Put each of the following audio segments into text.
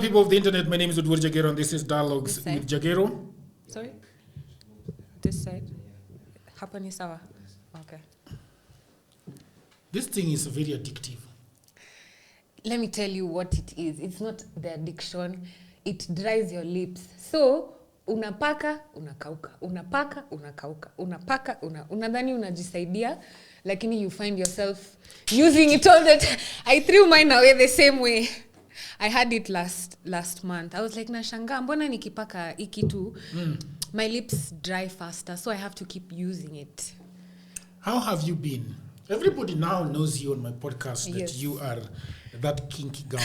people of the internet, my name is Udwar Jagero and this is Dialogues with Jagero. Sorry? This side? Hapa ni sawa? Okay. This thing is very addictive. Let me tell you what it is. It's not the addiction. It dries your lips. So, unapaka, unakauka. Unapaka, unakauka. Unapaka, unadhani unajisaidia. Lakini you find yourself using it all the time. I threw mine away the same way. I had it last month. I was like, nashanga, mbona nikipaka ikitu, my lips dry faster, so I have to keep using it. How have you been? Everybody now knows you on my podcast that you are that kinky girl.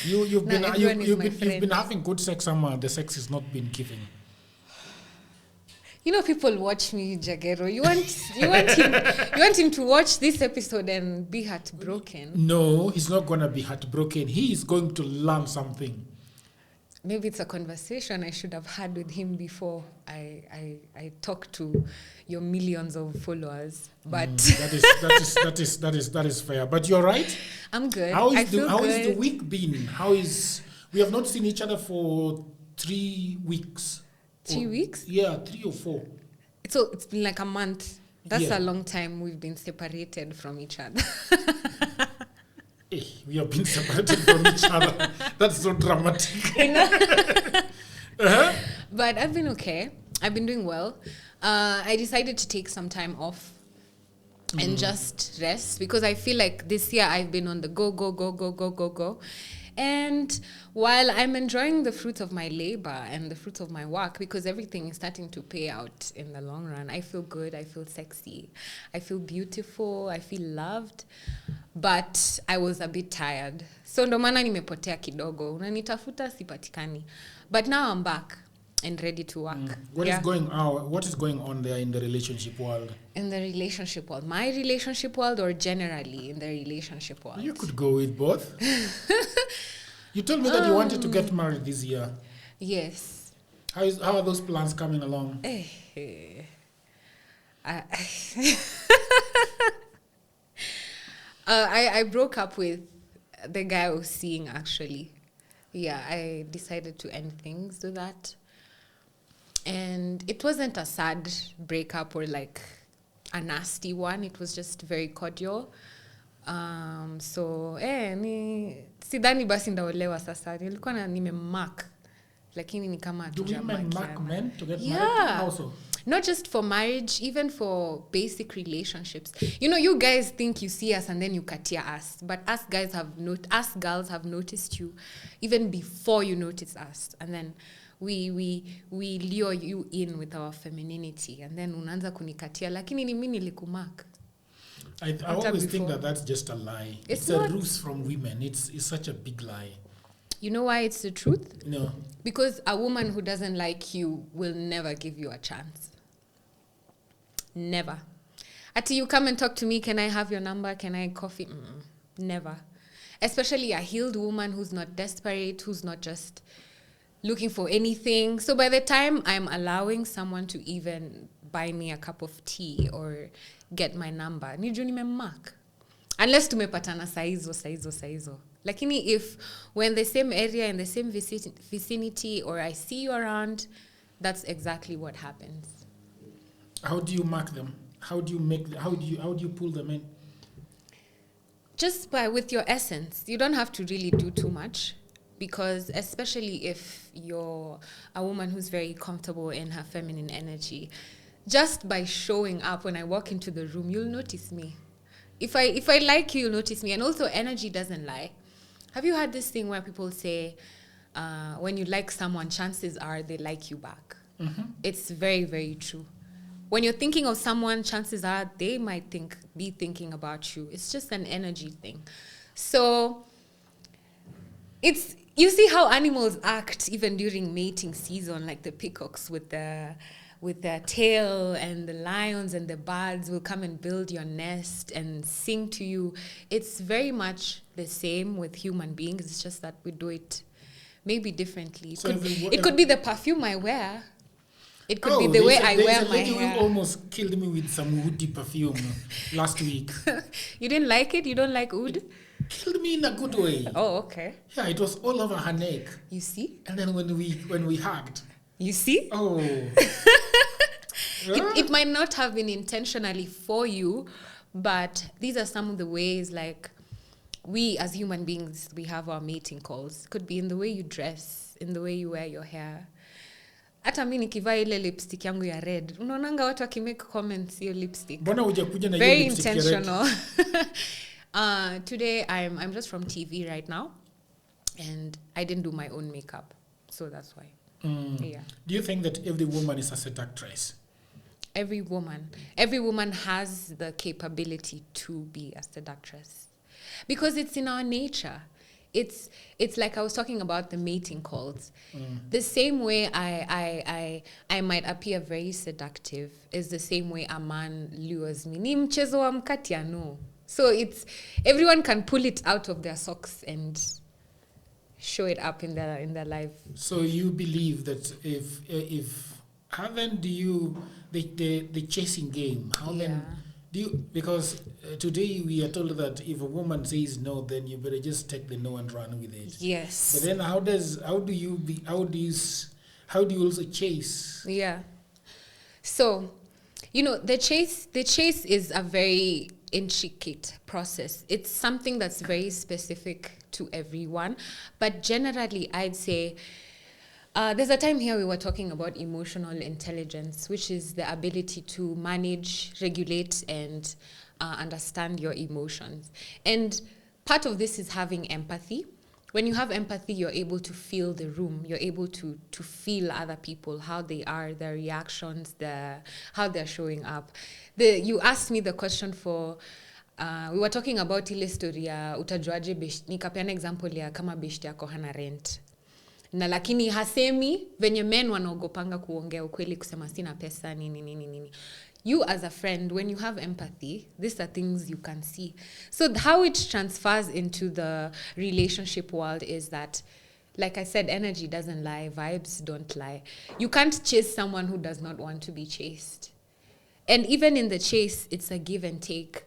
You've been having good sex somewhere. The sex has not been given. You know, people watch me, Jagero. You want him to watch this episode and be heartbroken. No, he's not gonna be heartbroken. He is going to learn something. Maybe it's a conversation I should have had with him before I talk to your millions of followers. But that is fair. But you're right. I'm good. How is the week been? We have not seen each other for 3 weeks. 3 weeks? Yeah, 3 or 4. So it's been like a month. That's a long time we've been separated from each other. Hey, we have been separated from each other. That's so dramatic. You know? But I've been okay. I've been doing well. I decided to take some time off and just rest because I feel like this year I've been on the go. And while I'm enjoying the fruits of my labor and the fruits of my work, because everything is starting to pay out in the long run, I feel good, I feel sexy, I feel beautiful, I feel loved, but I was a bit tired. So ndo maana nimepotea kidogo, unanitafuta sipatikani. But now I'm back and ready to work. What is going on there in the relationship world? In the relationship world? My relationship world or generally in the relationship world? You could go with both. You told me that you wanted to get married this year. Yes. How are those plans coming along? I broke up with the guy I was seeing, actually. Yeah, I decided to end things with that. And it wasn't a sad breakup or like a nasty one. It was just very cordial. So, sidhani basi ndaolewa sasa. Nilikuwa na nimemark. Lakini ni kama do women mark men to get married also? Not just for marriage, even for basic relationships. You know, you guys think you see us and then you katia us. But us girls have noticed you even before you notice us. And then we lure you in with our femininity. And then unaanza kunikatia. Lakini ni mimi nilikumark. I always think that that's just a lie. It's a ruse from women. It's such a big lie. You know why it's the truth? No. Because a woman who doesn't like you will never give you a chance. Never. Until you come and talk to me, can I have your number? Can I coffee? Never. Especially a healed woman who's not desperate, who's not just looking for anything. So by the time I'm allowing someone to even buy me a cup of tea or get my number, niju nimemark. Unless tumepatana saizo. Lakini if we're in the same area, in the same vicinity, or I see you around, that's exactly what happens. How do you mark them? How do you pull them in? Just with your essence. You don't have to really do too much, because especially if you're a woman who's very comfortable in her feminine energy, just by showing up when I walk into the room, you'll notice me. If I like you, you'll notice me. And also, energy doesn't lie. Have you heard this thing where people say, when you like someone, chances are they like you back? Mm-hmm. It's very, very true. When you're thinking of someone, chances are they might be thinking about you. It's just an energy thing. So you see how animals act even during mating season, like the peacocks with their tail, and the lions and the birds will come and build your nest and sing to you. It's very much the same with human beings. It's just that we do it maybe differently. It could be the perfume I wear. It could be the way I wear my hair. You almost killed me with some woody perfume last week. You didn't like it? You don't like oud? Killed me in a good way. Oh, okay. Yeah, it was all over her neck. You see? And then when we hugged. You see? Oh. It might not have been intentionally for you, but these are some of the ways, like, we as human beings, we have our mating calls. Could be in the way you dress, in the way you wear your hair. Hata mimi nikivaa ile lipstick yangu ya red, unaonanga watu wakimake comments hiyo lipstick. Mbona hujakuja na very lipstick intentional. Today I'm just from TV right now, and I didn't do my own makeup, so that's why. Yeah. Do you think that every woman is a seductress? Every woman has the capability to be a seductress, because it's in our nature. It's like I was talking about the mating calls. The same way I might appear very seductive is the same way a man lures me. Ni mchezo wa mkatia, no. So it's everyone can pull it out of their socks and show it up in their life. So you believe that if how then do you the chasing game? How then do you, because today we are told that if a woman says no, then you better just take the no and run with it. Yes. But then how do you also chase? Yeah. So, the chase is a very intricate process. It's something that's very specific to everyone, but generally I'd say there's a time here we were talking about emotional intelligence, which is the ability to manage, regulate, and understand your emotions. And part of this is having empathy. When you have empathy, you're able to feel the room. You're able to feel other people, how they are, their reactions, how they're showing up. You asked me the question for, we were talking about ile story ya utajuaje nikapeana example ya kama beshte yako hana rent. Na lakini hasemi venye men wanaogopanga kuongea ukweli kusema sina pesa nini. You as a friend, when you have empathy, these are things you can see. So how it transfers into the relationship world is that, like I said, energy doesn't lie, vibes don't lie. You can't chase someone who does not want to be chased. And even in the chase, it's a give and take.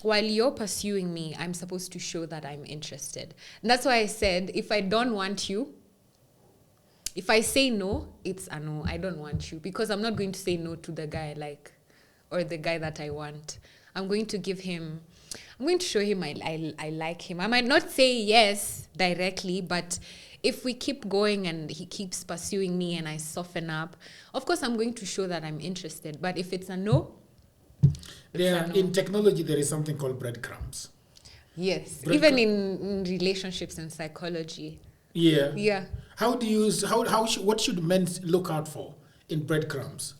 While you're pursuing me, I'm supposed to show that I'm interested. And that's why I said, if I don't want you, if I say no, it's a no. I don't want you. Because I'm not going to say no to the guy I like or the guy that I want. I'm going to show him I like him. I might not say yes directly, but if we keep going and he keeps pursuing me and I soften up, of course I'm going to show that I'm interested. But if it's a no, in technology, there is something called breadcrumbs. Yes, even in relationships and psychology. Yeah. Yeah. What should men look out for in breadcrumbs?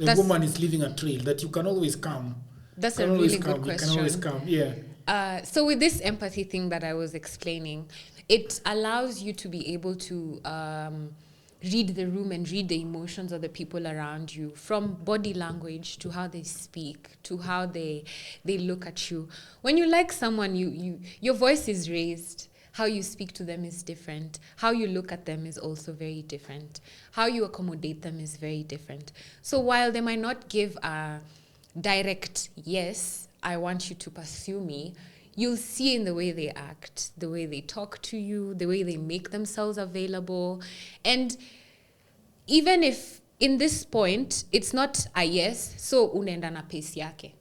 A woman is leaving a trail that you can always come. That's a really good question. You can always come, yeah. So with this empathy thing that I was explaining, it allows you to be able to read the room and read the emotions of the people around you, from body language to how they speak to how they look at you. When you like someone, your voice is raised. How you speak to them is different. How you look at them is also very different. How you accommodate them is very different. So while they might not give a direct yes, I want you to pursue me, you'll see in the way they act, the way they talk to you, the way they make themselves available. And even if in this point, it's not a yes, so unaenda na pace yake.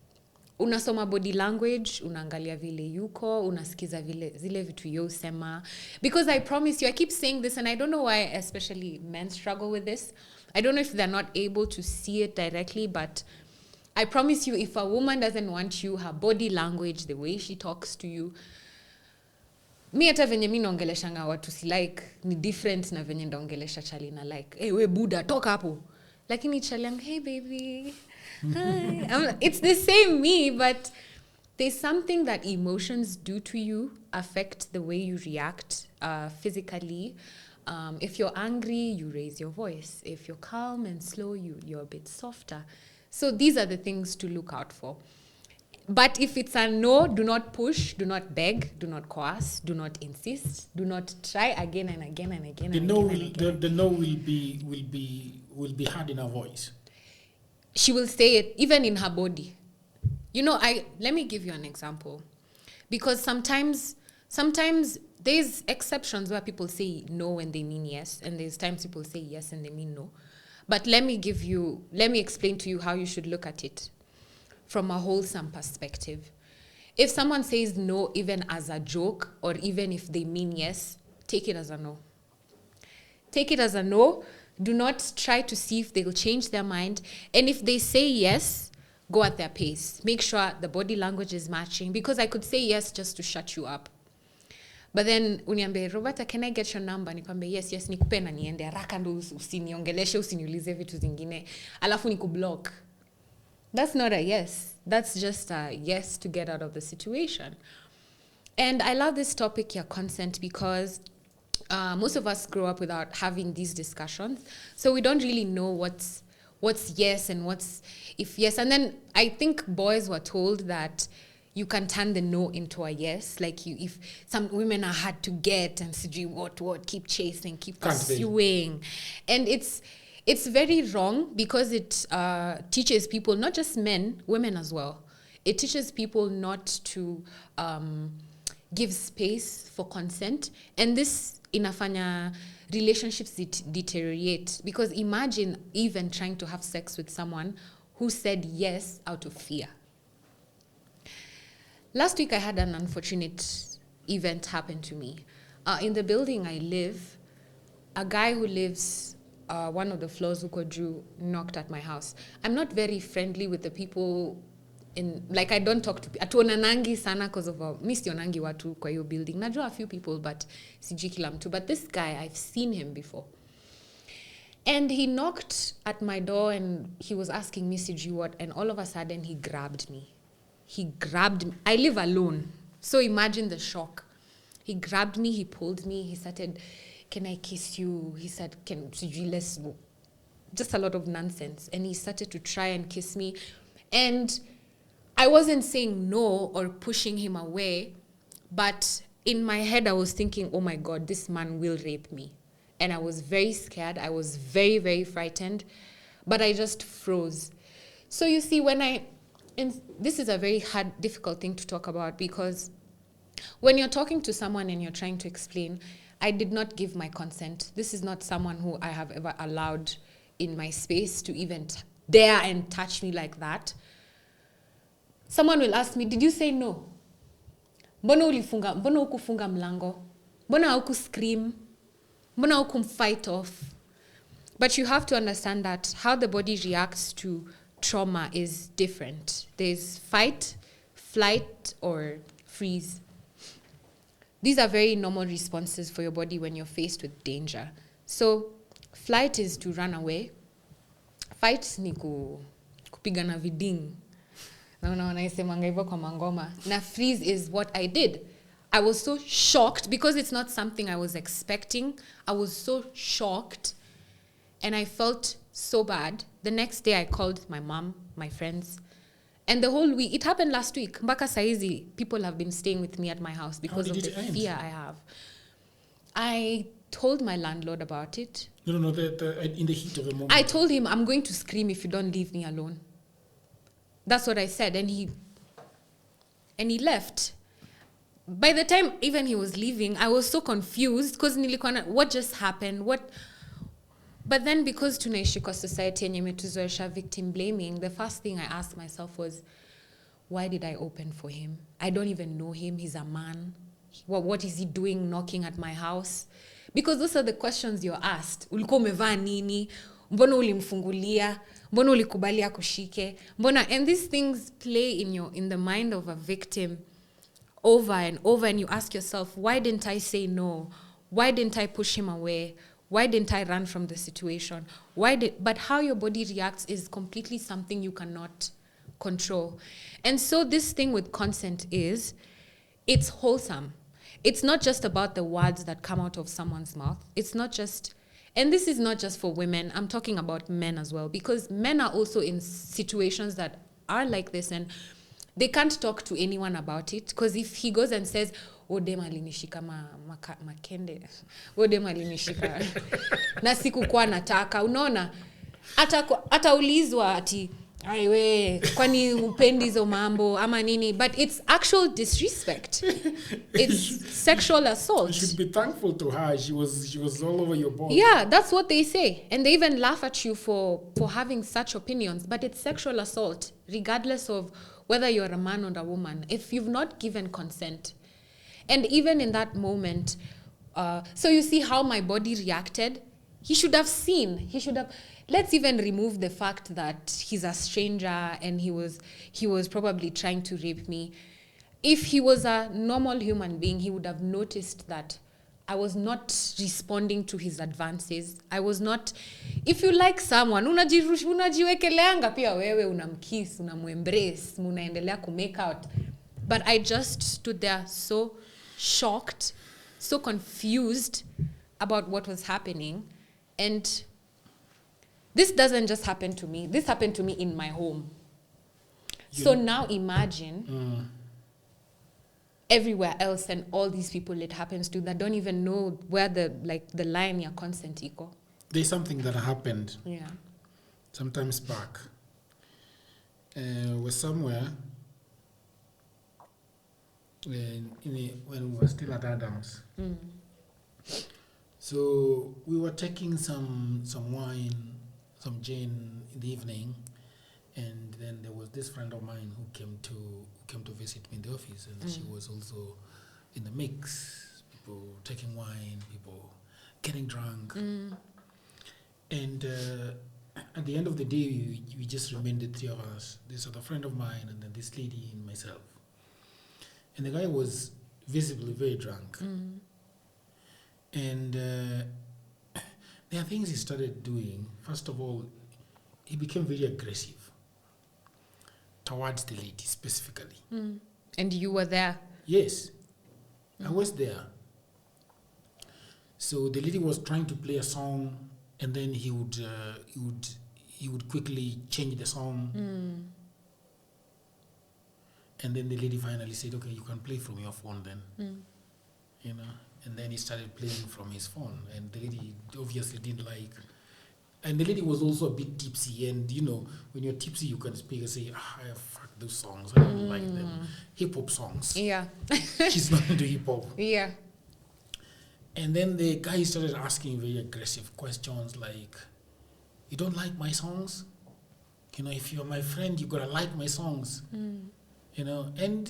Unasoma body language, unaangalia vile yuko, unasikiza zile vitu yosema. Because I promise you, I keep saying this, and I don't know why especially men struggle with this. I don't know if they're not able to see it directly, but I promise you, if a woman doesn't want you, her body language, the way she talks to you, mi hata venye mi naongeleshanga watu si like, ni different na venye ndaongelesha chali na like, hey, we buda, toka hapo. Lakini chali yangu, hey baby, hi. It's the same me, but there's something that emotions do to you, affect the way you react physically. If you're angry, you raise your voice. If you're calm and slow, you're a bit softer. So these are the things to look out for. But if it's a no, do not push, do not beg, do not coerce, do not insist, do not try again and again and again. The no will be heard in her voice. She will say it even in her body. Let me give you an example. Because sometimes sometimes there's exceptions where people say no when they mean yes, and there's times people say yes and they mean no. But let me explain to you how you should look at it from a wholesome perspective. If someone says no, even as a joke, or even if they mean yes, take it as a no. Take it as a no. Do not try to see if they'll change their mind. And if they say yes, go at their pace. Make sure the body language is matching, because I could say yes just to shut you up. But then uniambie, Roberta, can I get your number? Nikwambie, yes, nikupe na niende. Haraka ndo usiniongeleshe, usiniulize vitu zingine. Alafu nikublock. That's not a yes. That's just a yes to get out of the situation. And I love this topic here, consent, because most of us grow up without having these discussions. So we don't really know what's yes and what's if yes. And then I think boys were told that you can turn the no into a yes. Like if some women are hard to get and what, keep chasing, keep pursuing. And it's very wrong, because it teaches people, not just men, women as well. It teaches people not to give space for consent. And this inafanya relationships deteriorate, because imagine even trying to have sex with someone who said yes out of fear. Last week I had an unfortunate event happen to me. In the building I live, a guy who lives one of the floors, Ukoju, knocked at my house. I'm not very friendly with the people I don't talk to atuonanangi sana because of mi sionangi watu kwa hiyo building. Najua a few people, but sijui kila mtu. But this guy, I've seen him before. And he knocked at my door and he was asking me sijui what, and all of a sudden he grabbed me. I live alone, so imagine the shock. He grabbed me, he pulled me, he started, can I kiss you? He said, let's go. Just a lot of nonsense. And he started to try and kiss me. And I wasn't saying no or pushing him away, but in my head I was thinking, oh my God, this man will rape me. And I was very scared. I was very, very frightened, but I just froze. So you see, and this is a very hard, difficult thing to talk about, because when you're talking to someone and you're trying to explain, I did not give my consent. This is not someone who I have ever allowed in my space to even dare and touch me like that. Someone will ask me, did you say no? Mbona hukufunga mlango? Mbona hauku scream? Mbona huku fight off? But you have to understand that how the body reacts to trauma is different. There's fight, flight, or freeze. These are very normal responses for your body when you're faced with danger. So flight is to run away. Fight ni kupigana viding. Na freeze is what I did. I was so shocked because it's not something I was expecting. I was so shocked and I felt so bad. The next day I called my mom, my friends, and the whole week, it happened last week. Mpaka saizi, people have been staying with me at my house because of the fear I have. I told my landlord about it. No, in the heat of the moment. I told him, I'm going to scream if you don't leave me alone. That's what I said, and he left. By the time even he was leaving, I was so confused because what just happened? But then because tunaishi kwa society yenye imetuzoesha victim blaming, the first thing I asked myself was, why did I open for him? I don't even know him. He's a man. What is he doing knocking at my house? Because those are the questions you're asked. Ulikuwa umevaa nini? Mbona ulimfungulia? Mbona ulikubali akushike? Mbona? And these things play in the mind of a victim over and over, and you ask yourself, why didn't I say no? Why didn't I push him away? Why didn't I run from the situation? But how your body reacts is completely something you cannot control. And so this thing with consent is, it's wholesome. It's not just about the words that come out of someone's mouth. It's not just, and this is not just for women. I'm talking about men as well, because men are also in situations that are like this, and they can't talk to anyone about it. Because if he goes and says, dem alinishika makende, dem alinishika na sikukuwa nataka, unaona, ataulizwa ati Aiwe, kwani upendi hizo mambo ama nini? But it's actual disrespect. It's sexual assault. You should be thankful to her. She was all over your body. Yeah, that's what they say. And they even laugh at you for having such opinions. But it's sexual assault, regardless of whether you're a man or a woman. If you've not given consent. And even in that moment, so you see how my body reacted? He should have seen. He should have... Let's even remove the fact that he's a stranger and he was probably trying to rape me. If he was a normal human being, he would have noticed that I was not responding to his advances. I was not... If you like someone, unajiwekeleanga pia wewe, unamkiss, unamuembrace, munaendelea kumake out. But I just stood there so shocked, so confused about what was happening. And this doesn't just happen to me. This happened to me in my home. So now imagine everywhere else and all these people it happens to that don't even know where the line ya consent iko. There's something that happened. Yeah. Sometimes back. We're somewhere when we were still at Adams. So we were taking some wine, some gin in the evening, and then there was this friend of mine who came to visit me in the office, and she was also in the mix. People taking wine, people getting drunk, and at the end of the day, we just remained the three of us. This other friend of mine, and then this lady and myself. And the guy was visibly very drunk. And there are things he started doing. First of all, he became very aggressive towards the lady specifically. And you were there? Yes, I was there. So the lady was trying to play a song, and then he would quickly change the song. And then the lady finally said, "Okay, you can play from your phone then." You know. And then he started playing from his phone, and the lady obviously didn't like. And the lady was also a bit tipsy, and you know, when you're tipsy, you can speak and say, fuck those songs, I don't like them. Hip-hop songs. Yeah. She's not into hip-hop. Yeah. And then the guy started asking very aggressive questions like, "You don't like my songs? You know, if you're my friend, you gotta like my songs." You know, and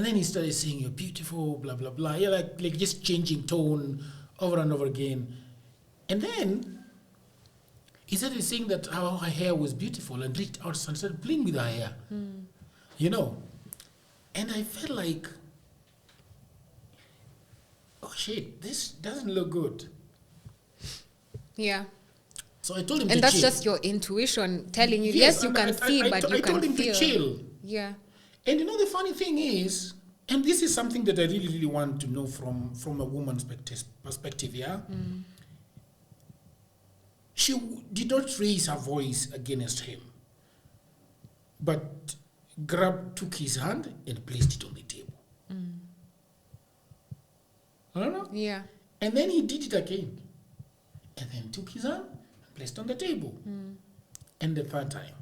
then he started saying, "You're beautiful, blah, blah, blah." Yeah, like just changing tone over and over again. And then he started saying that how her hair was beautiful and reached out and started playing with her hair. You know? And I felt like, oh shit, this doesn't look good. Yeah. So I told him to chill. And that's just your intuition telling you, yes, you can see, but you can feel. I told him to chill. Yeah. And you know, the funny thing is, and this is something that I really, really want to know from a woman's perspective, yeah? She did not raise her voice against him, but took his hand and placed it on the table. I don't know? Yeah. And then he did it again. And then took his hand and placed on the table. And the third time,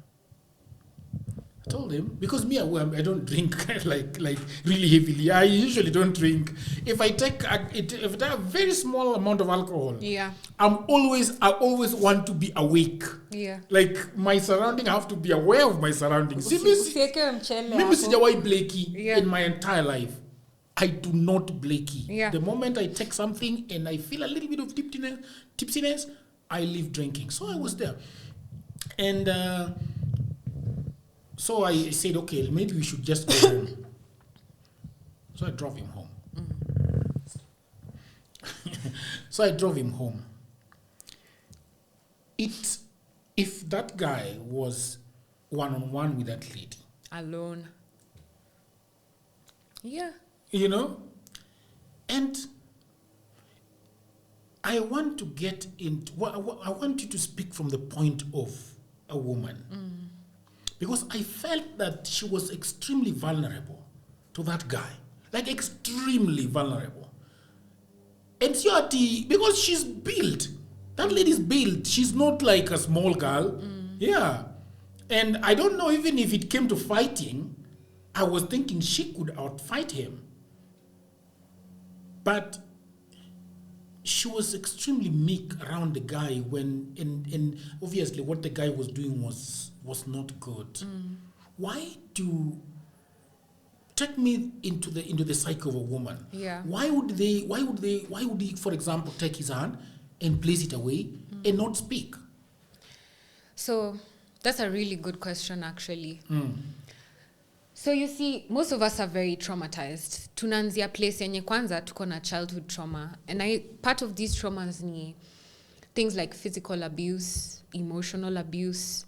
I told him, because me, I don't drink like really heavily. I usually don't drink. If I take if I have a very small amount of alcohol, yeah, I always want to be awake. Yeah, like my surrounding, I have to be aware of my surroundings. Mimi sijawahi bleki in my entire life. I do not bleki. Yeah. The moment I take something and I feel a little bit of tipsiness, I leave drinking. So I was there, and. So I said, okay, maybe we should just go home. So I drove him home. If that guy was one-on-one with that lady. Alone. Yeah. You know? And I want to get into... I want you to speak from the point of a woman. Because I felt that she was extremely vulnerable to that guy. Like, extremely vulnerable. And because she's built. That lady's built. She's not like a small girl. Yeah. And I don't know, even if it came to fighting, I was thinking she could outfight him. But she was extremely meek around the guy when, and obviously what the guy was doing was not good. Why take me into the psyche of a woman? Yeah. Why would he, for example, take his hand and place it away and not speak? So that's a really good question, actually. So you see, most of us are very traumatized. Tunaanzia place yenye kwanza tuko na childhood trauma. And part of these traumas ni things like physical abuse, emotional abuse,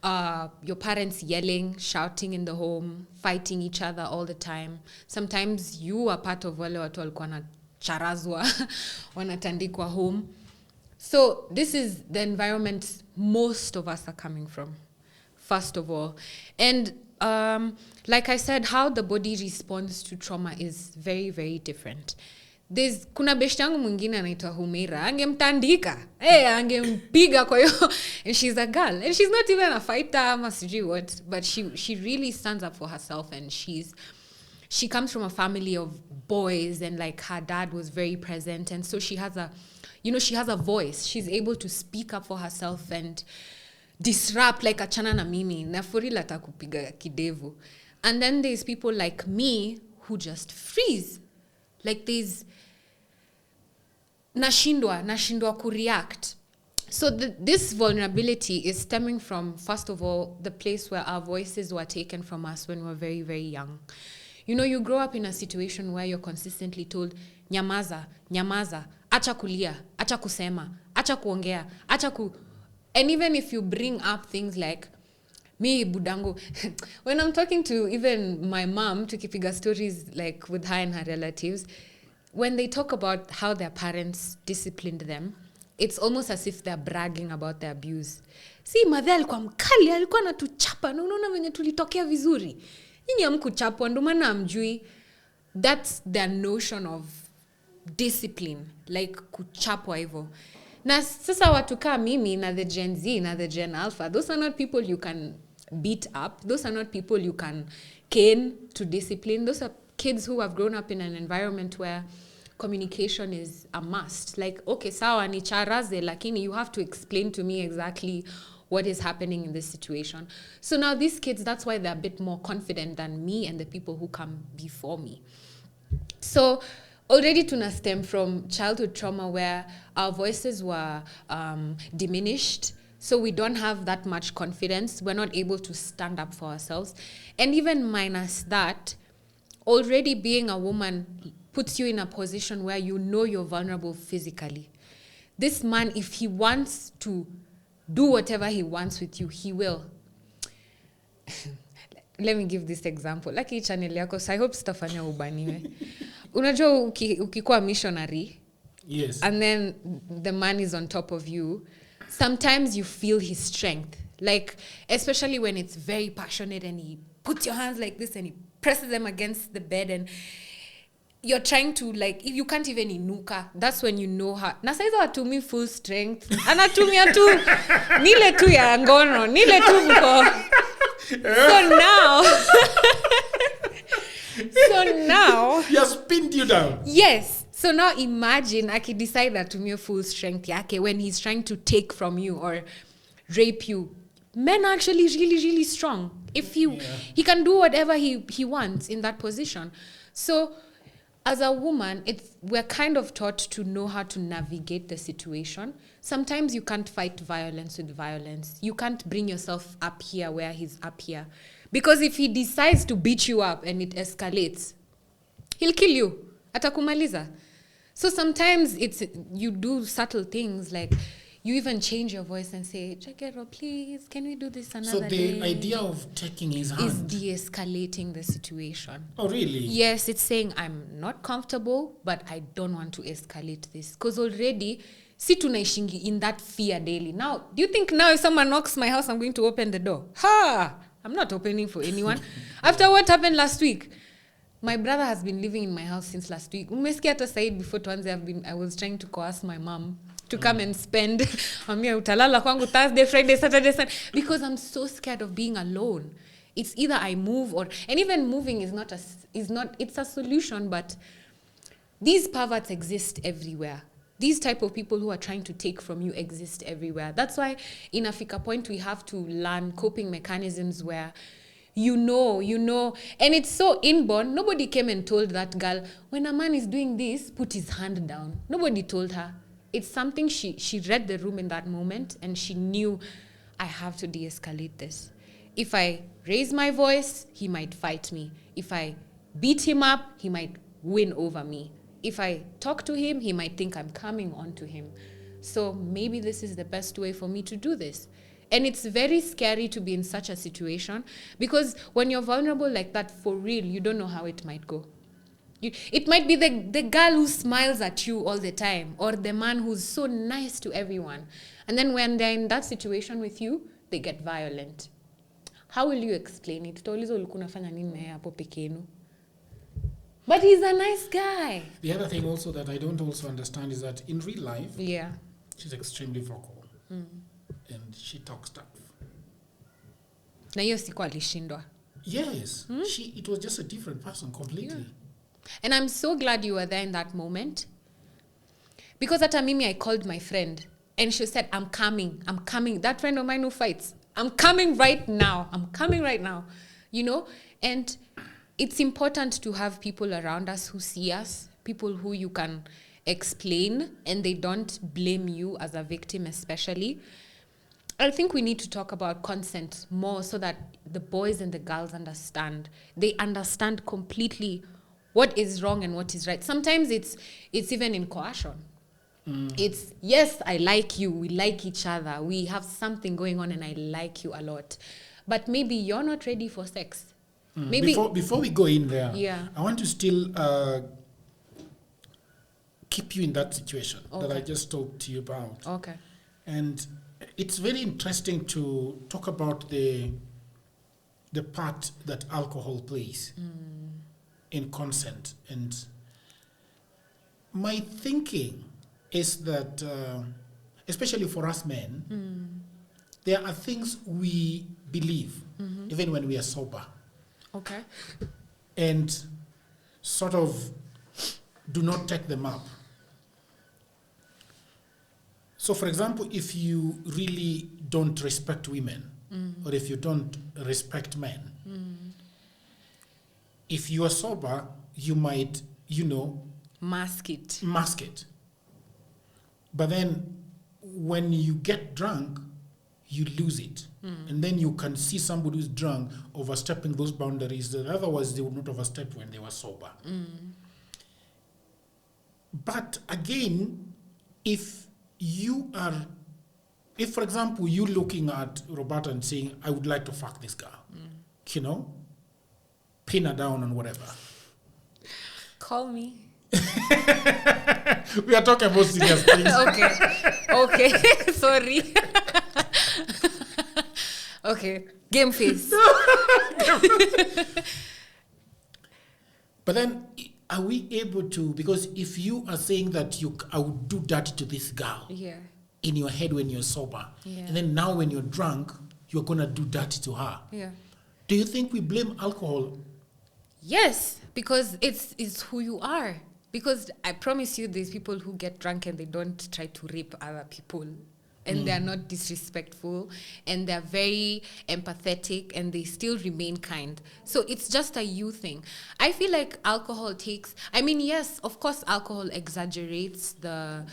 your parents yelling, shouting in the home, fighting each other all the time. Sometimes you are part of wale watu walikuwa na charazwa, wanatandikwa home. So this is the environment most of us are coming from, first of all. And like I said, how the body responds to trauma is very, very different. Kuna beshti yangu mwingine anaitwa Humeira, angemtandika, angempiga kwa hiyo, and she's a girl, and she's not even a fighter, ama sijui what, but she really stands up for herself, and she comes from a family of boys, and like her dad was very present, and so she has a voice. She's able to speak up for herself and disrupt, like achana na mimi, na furila takupiga kidevu. And then there's people like me who just freeze. Like there's nashindwa kureact. So this vulnerability is stemming from, first of all, the place where our voices were taken from us when we were very, very young. You know, you grow up in a situation where you're consistently told, nyamaza, acha kulia, acha kusema, acha kuongea, and even if you bring up things like, me budango, when I'm talking to even my mom, tukipiga stories like with her and her relatives, when they talk about how their parents disciplined them, it's almost as if they're bragging about their abuse. See, madhe alikuwa mkali, alikuwa anatuchapa, na unaona venye tulitokea vizuri. Nyinyi hamkuchapwa, ndio maana hamjui. That's their notion of discipline, like kuchapwa hivyo. Na sasa watu kaa mimi na the Gen Z na the Gen Alpha, those are not people you can beat up. Those are not people you can cane to discipline. Those are kids who have grown up in an environment where communication is a must. Like, okay, sawa ni charaze, lakini you have to explain to me exactly what is happening in this situation. So now these kids, that's why they're a bit more confident than me and the people who come before me. So already tuna stem from childhood trauma where our voices were diminished. So we don't have that much confidence. We're not able to stand up for ourselves. And even minus that, already being a woman puts you in a position where you know you're vulnerable physically. This man, if he wants to do whatever he wants with you, he will. Let me give this example. Like hii channel yako, so I hope sitafanya ubaniwe. Unajua ukikuwa missionary, yes, and then the man is on top of you, sometimes you feel his strength. Like, especially when it's very passionate and he puts your hands like this and he presses them against the bed and you're trying to, like, if you can't even inuka, that's when you know her. Na saizo atumi full strength. Anatumia tu, nile tu ya ngono, nile tu mko. So now he has pinned you down. Yes. So now imagine aki decide that atumie full strength yake when he's trying to take from you or rape you. Men are actually really, really strong. If he can do whatever he wants in that position. So as a woman, we're kind of taught to know how to navigate the situation. Sometimes you can't fight violence with violence. You can't bring yourself up here where he's up here. Because if he decides to beat you up and it escalates, he'll kill you. Atakumaliza. So sometimes you do subtle things like you even change your voice and say, Chakero, please, can we do this another day? So the idea of taking his hand is de-escalating the situation. Oh, really? Yes, it's saying I'm not comfortable, but I don't want to escalate this. Because already, si tunaishingi in that fear daily. Now, do you think now if someone knocks my house, I'm going to open the door? Ha! I'm not opening for anyone. After what happened last week, my brother has been living in my house since last week. Umesikia hata Said before tuanze I was trying to coerce my mom to come and spend utalala kwangu Thursday, Friday, Saturday, Sunday, because I'm so scared of being alone. It's either I move and even moving it's a solution, but these perverts exist everywhere. These type of people who are trying to take from you exist everywhere. That's why in Africa Point we have to learn coping mechanisms where you know, and it's so inborn. Nobody came and told that girl, when a man is doing this, put his hand down. Nobody told her. It's something she read the room in that moment, and she knew, I have to de-escalate this. If I raise my voice, he might fight me. If I beat him up, he might win over me. If I talk to him, he might think I'm coming on to him. So maybe this is the best way for me to do this. And it's very scary to be in such a situation, because when you're vulnerable like that, for real, you don't know how it might go. It might be the girl who smiles at you all the time, or the man who's so nice to everyone. And then when they're in that situation with you, they get violent. How will you explain it? But he's a nice guy. The other thing also that I don't also understand is that in real life, she's extremely vocal. And she talks stuff. Na hiyo siku alishindwa. Yes. It was just a different person completely. Yeah. And I'm so glad you were there in that moment. Because at Mimi, I called my friend. And she said, I'm coming. That friend of mine who fights. I'm coming right now. You know? And it's important to have people around us who see us. People who you can explain. And they don't blame you as a victim especially. I think we need to talk about consent more so that the boys and the girls understand. They understand completely what is wrong and what is right. Sometimes it's even in coercion. It's, yes, I like you. We like each other. We have something going on and I like you a lot. But maybe you're not ready for sex. Maybe Before we go in there, yeah. I want to still keep you in that situation that I just talked to you about. Okay. And it's very interesting to talk about the part that alcohol plays in consent. And my thinking is that, especially for us men, there are things we believe, even when we are sober. Okay. And sort of do not take them up. So, for example, if you really don't respect women, or if you don't respect men, if you are sober, you might, mask it. But then when you get drunk, you lose it. And then you can see somebody who's drunk overstepping those boundaries that otherwise they would not overstep when they were sober. But again, if, for example, you looking at Roberta and saying, I would like to fuck this girl, pin her down and whatever. Call me. We are talking about serious things. Okay. Sorry. Okay. Game face. But then, are we able to, because if you are saying that I would do that to this girl in your head when you're sober, and then now when you're drunk, you're going to do that to her. Yeah. Do you think we blame alcohol? Yes, because it's who you are. Because I promise you, there's people who get drunk and they don't try to rape other people. And they're not disrespectful. And they're very empathetic. And they still remain kind. So it's just a you thing. I feel like alcohol yes, of course, alcohol exaggerates the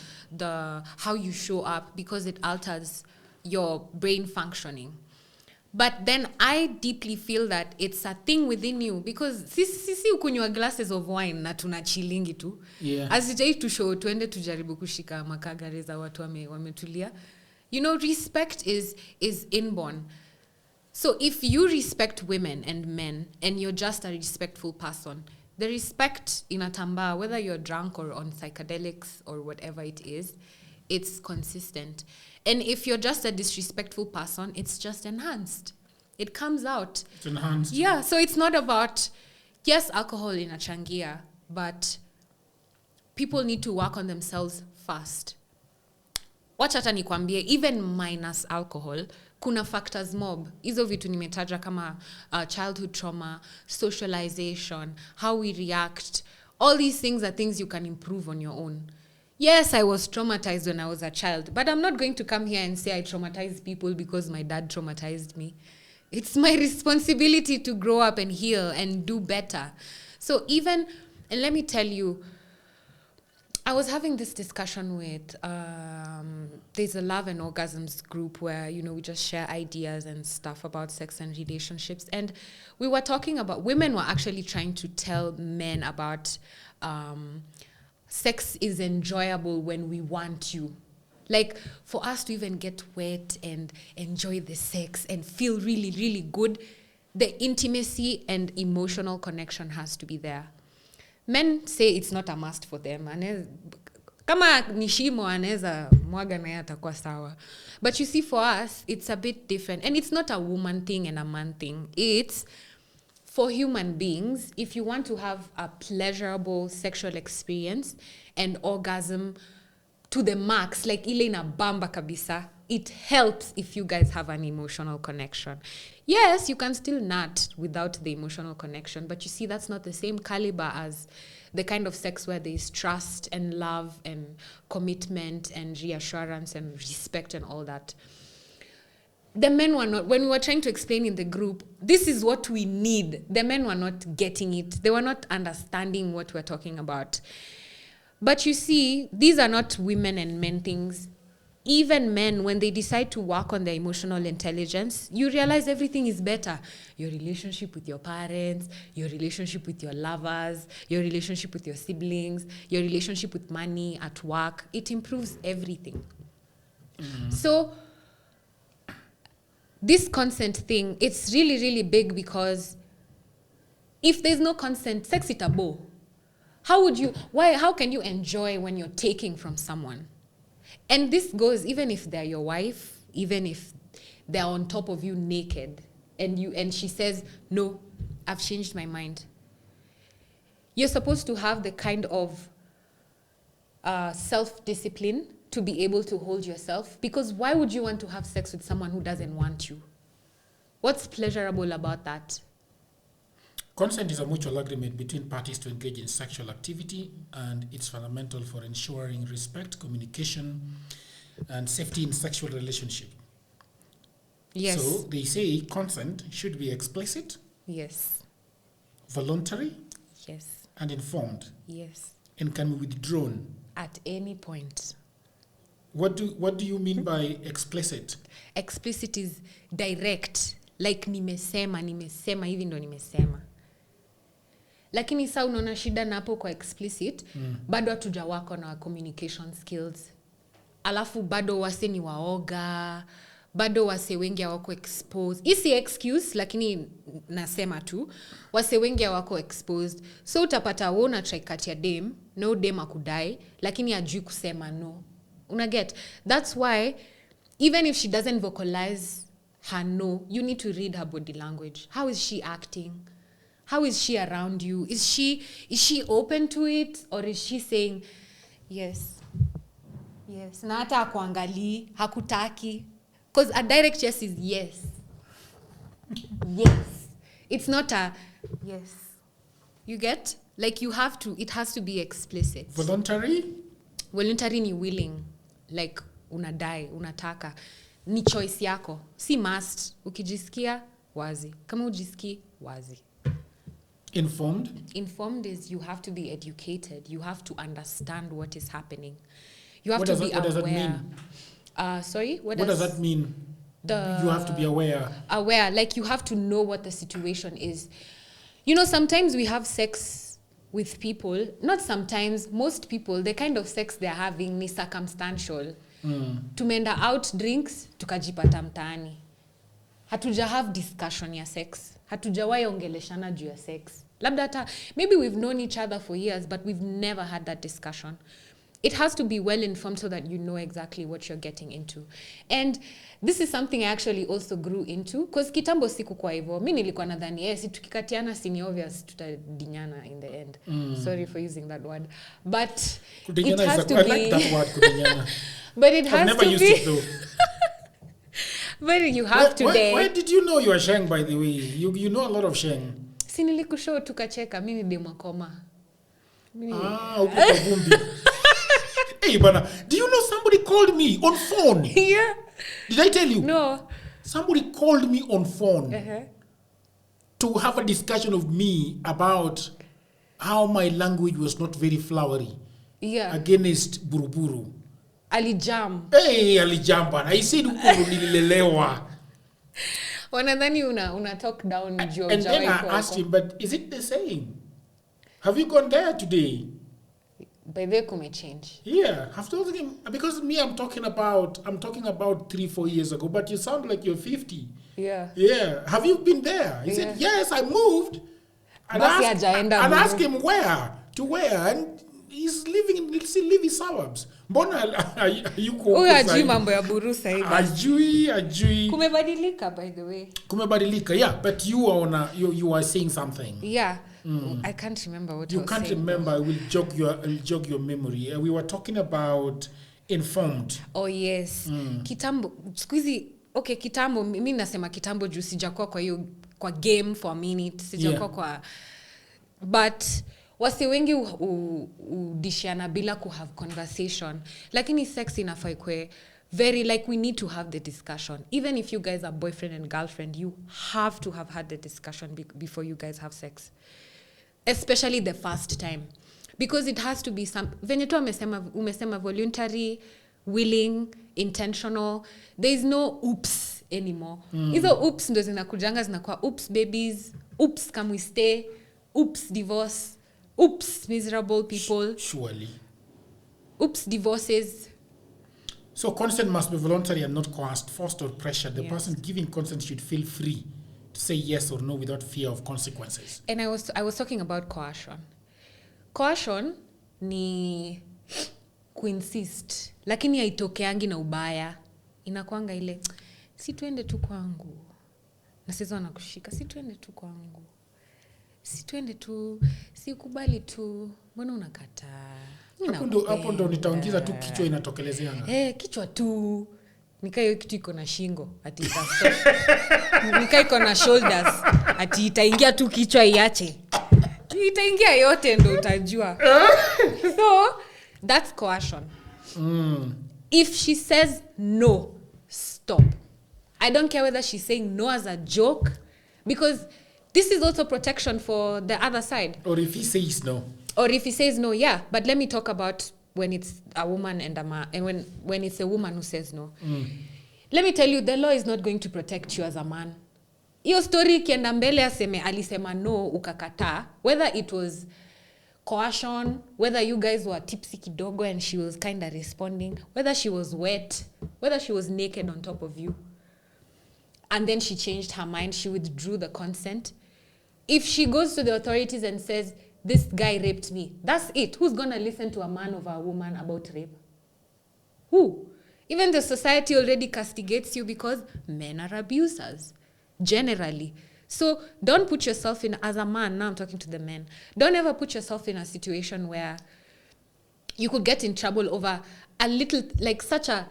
how you show up because it alters your brain functioning. But then I deeply feel that it's a thing within you because sisi ukunywa glasses of wine na tunachilingi tu. Asijai to show tuende tujaribu kushika makagare za watu wametulia. Respect is inborn. So if you respect women and men and you're just a respectful person, the respect inatambaa, whether you're drunk or on psychedelics or whatever it is, it's consistent. And if you're just a disrespectful person, it's just enhanced. It comes out. It's enhanced. Yeah, so it's not about, yes, alcohol inachangia, but people need to work on themselves first. wacha hata nikwambie, even minus alcohol, kuna factors mob. Hizo vitu nimetaja kama childhood trauma, socialization, how we react. All these things are things you can improve on your own. Yes, I was traumatized when I was a child, but I'm not going to come here and say I traumatized people because my dad traumatized me. It's my responsibility to grow up and heal and do better. So even, and let me tell you, I was having this discussion with, there's a Love and Orgasms group where, we just share ideas and stuff about sex and relationships. And we were talking about, women were actually trying to tell men about sex is enjoyable when we want you. Like, for us to even get wet and enjoy the sex and feel really, really good, the intimacy and emotional connection has to be there. Men say it's not a must for them. Kama nishimo aneza mwaga na yatakuwa sawa. But you see, for us, it's a bit different. And it's not a woman thing and a man thing. It's for human beings. If you want to have a pleasurable sexual experience and orgasm to the max, like ile ina bamba kabisa, it helps if you guys have an emotional connection. Yes, you can still nut without the emotional connection, but you see, that's not the same caliber as the kind of sex where there is trust and love and commitment and reassurance and respect and all that. The men were not, when we were trying to explain in the group, this is what we need. The men were not getting it. They were not understanding what we're talking about. But you see, these are not women and men things. Even men, when they decide to work on their emotional intelligence, you realize everything is better. Your relationship with your parents, your relationship with your lovers, your relationship with your siblings, your relationship with money at work, it improves everything. Mm-hmm. So this consent thing, it's really, really big, because if there's no consent, sex is taboo. How can you enjoy when you're taking from someone? And this goes even if they're your wife, even if they're on top of you naked, and she says, no, I've changed my mind. You're supposed to have the kind of self-discipline to be able to hold yourself, because why would you want to have sex with someone who doesn't want you? What's pleasurable about that? Consent is a mutual agreement between parties to engage in sexual activity, and it's fundamental for ensuring respect, communication, and safety in sexual relationship. Yes. So they say consent should be explicit. Yes. Voluntary. Yes. And informed. Yes. And can be withdrawn at any point. What do you mean by explicit? Explicit is direct. Like nimesema hivi ndo nimesema. Lakini saa unaona shida na hapo kwa explicit, bado hatujawako na communication skills. Alafu bado wase ni waoga, bado wase wengi hawako exposed. Isi excuse, lakini nasema tu, wase wengi hawako exposed. So utapata wewe unatry kati ya dem, no dem akudai, lakini hajui kusema no. Unaget? That's why even if she doesn't vocalize her no, you need to read her body language. How is she acting? How is she around you? Is she open to it, or is she saying yes? Yes. Na hata akuangali, hakutaki. Because a direct yes is yes. Yes. It's not a yes. You get? Like it has to be explicit. Voluntary? Voluntary ni willing. Like unadai, unataka. Ni choice yako. Si must. Ukijisikia, wazi. Kama ujisikii, wazi. Informed? Informed is you have to be educated. You have to understand what is happening. You have what to be aware. What does that mean? Sorry? What does that mean? You have to be aware. Aware. Like you have to know what the situation is. You know, sometimes we have sex with people. Not sometimes. Most people, the kind of sex they're having is circumstantial. Tumeenda out drinks, tukajipata mtaani. Hatuja have discussion ya sex. Hatujawahi ongeleshana juu ya sex. Labda hata, maybe we've known each other for years, but we've never had that discussion. it has to be well informed so that you know exactly what you're getting into. And this is something I actually also grew into, because kitambo sikukuwa hivyo. Mimi nilikuwa nadhani si tukikatiana si obvious tutadinyana in the end. Sorry for using that word, but kudinyana it has to I be like that word, kudinyana. But it has I've never to used be it though. But you have today. Why did you know you are Sheng, by the way? You know a lot of Sheng. Si nilikushow tukacheka, mimi ni demakoma. Uko kwa vumbi. Hey, bana, do you know somebody called me on phone? Yeah. Did I tell you? No. Somebody called me on phone to have a discussion of me about how my language was not very flowery. Yeah. Against buruburu. Alijam. Hey, alijam bana. I said uko nililelewa. Wanadhani una talk down juu. And then I asked him, but is it the same? Have you gone there today? By the way, change. Yeah, I've told him, because me, I'm talking about 3-4 years ago, but you sound like you're 50. Yeah. Yeah. Have you been there? He said, yes, I moved. And asked him where, to where, and he's still living suburbs. Mbona yuko huko ajui mambo ya burusa hivi. Ajui. Kumebadilika, by the way. Kumebadilika, yeah, but you are saying something. Yeah. I can't remember what you can't saying, remember. I will jog your memory. We were talking about informed. Oh yes. Kitambo squeezy. Okay, kitambo mimi nasema kitambo juu sijakuwa kwa game for a minute, sijakuwa kwa, but wasi wengi udishiana bila ku have conversation. Lakini sex inafai kwe very, like, we need to have the discussion. Even if you guys are boyfriend and girlfriend, you have to have had the discussion before you guys have sex. Especially the first time, because it has to be some venye tu umesema voluntary, willing, intentional. There is no oops anymore. Hizo oops ndo zinakujanga zinakuwa oops babies, oops can we stay, oops divorce, oops miserable people. Surely. Oops divorces. So consent must be voluntary and not coerced, forced or pressured. The person giving consent should feel free to say yes or no without fear of consequences. And I was talking about coercion. Coercion ni kuinsist, lakini haitokeangi na ubaya. Inakuanga ile si tuende tu kwangu. Na sasa wanakushika, si tuende tu kwangu. Si tuende tu, si kubali tu. Mbona unakataa? Hapo ndo nitaongeza tu kichwa inatokelezeanga. Kichwa tu. Nikai kitu iko na shingo ati itastop. Nikai iko na shoulders ati itaingia tu kichwa iache. Itaingia yote ndo utajua. So that's coercion. If she says no, stop. I don't care whether she's saying no as a joke, because this is also protection for the other side. Or if he says no. Or if he says no, yeah. But let me talk about when it's a woman and a man, and when it's a woman who says no. Let me tell you, the law is not going to protect you as a man. Hiyo story kienda mbele aseme alisema no ukakataa, whether it was coercion, whether you guys were tipsy kidogo and she was kind of responding, whether she was wet, whether she was naked on top of you, and then she changed her mind, she withdrew the consent. If she goes to the authorities and says, this guy raped me, that's it. Who's going to listen to a man or a woman about rape? Who? Even the society already castigates you because men are abusers, generally. So don't put yourself in, as a man, now I'm talking to the men, don't ever put yourself in a situation where you could get in trouble over a little, like such a,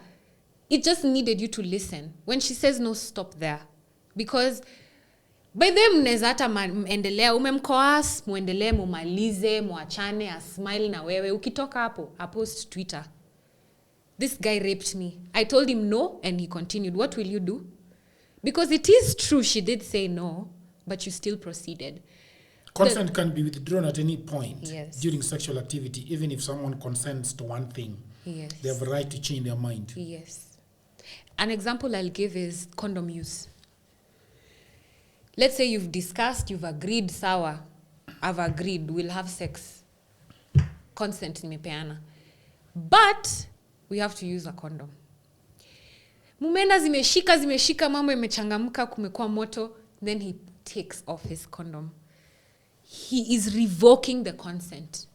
it just needed you to listen. When she says no, stop there. Because by them mneza hata endelea, umemcoerce, muendelee, mumalize, muachane, a smile na wewe. Ukitoka hapo, I post Twitter. This guy raped me. I told him no, and he continued. What will you do? Because it is true, she did say no, but you still proceeded. Consent can be withdrawn at any point during sexual activity, even if someone consents to one thing. Yes. They have a right to change their mind. Yes. An example I'll give is condom use. Let's say you've discussed, you've agreed, sawa, I've agreed, we'll have sex. Consent nimepeana. But we have to use a condom. Mumenda zimeshika, mambo imechangamka, kumekuwa moto, then he takes off his condom. He is revoking the consent.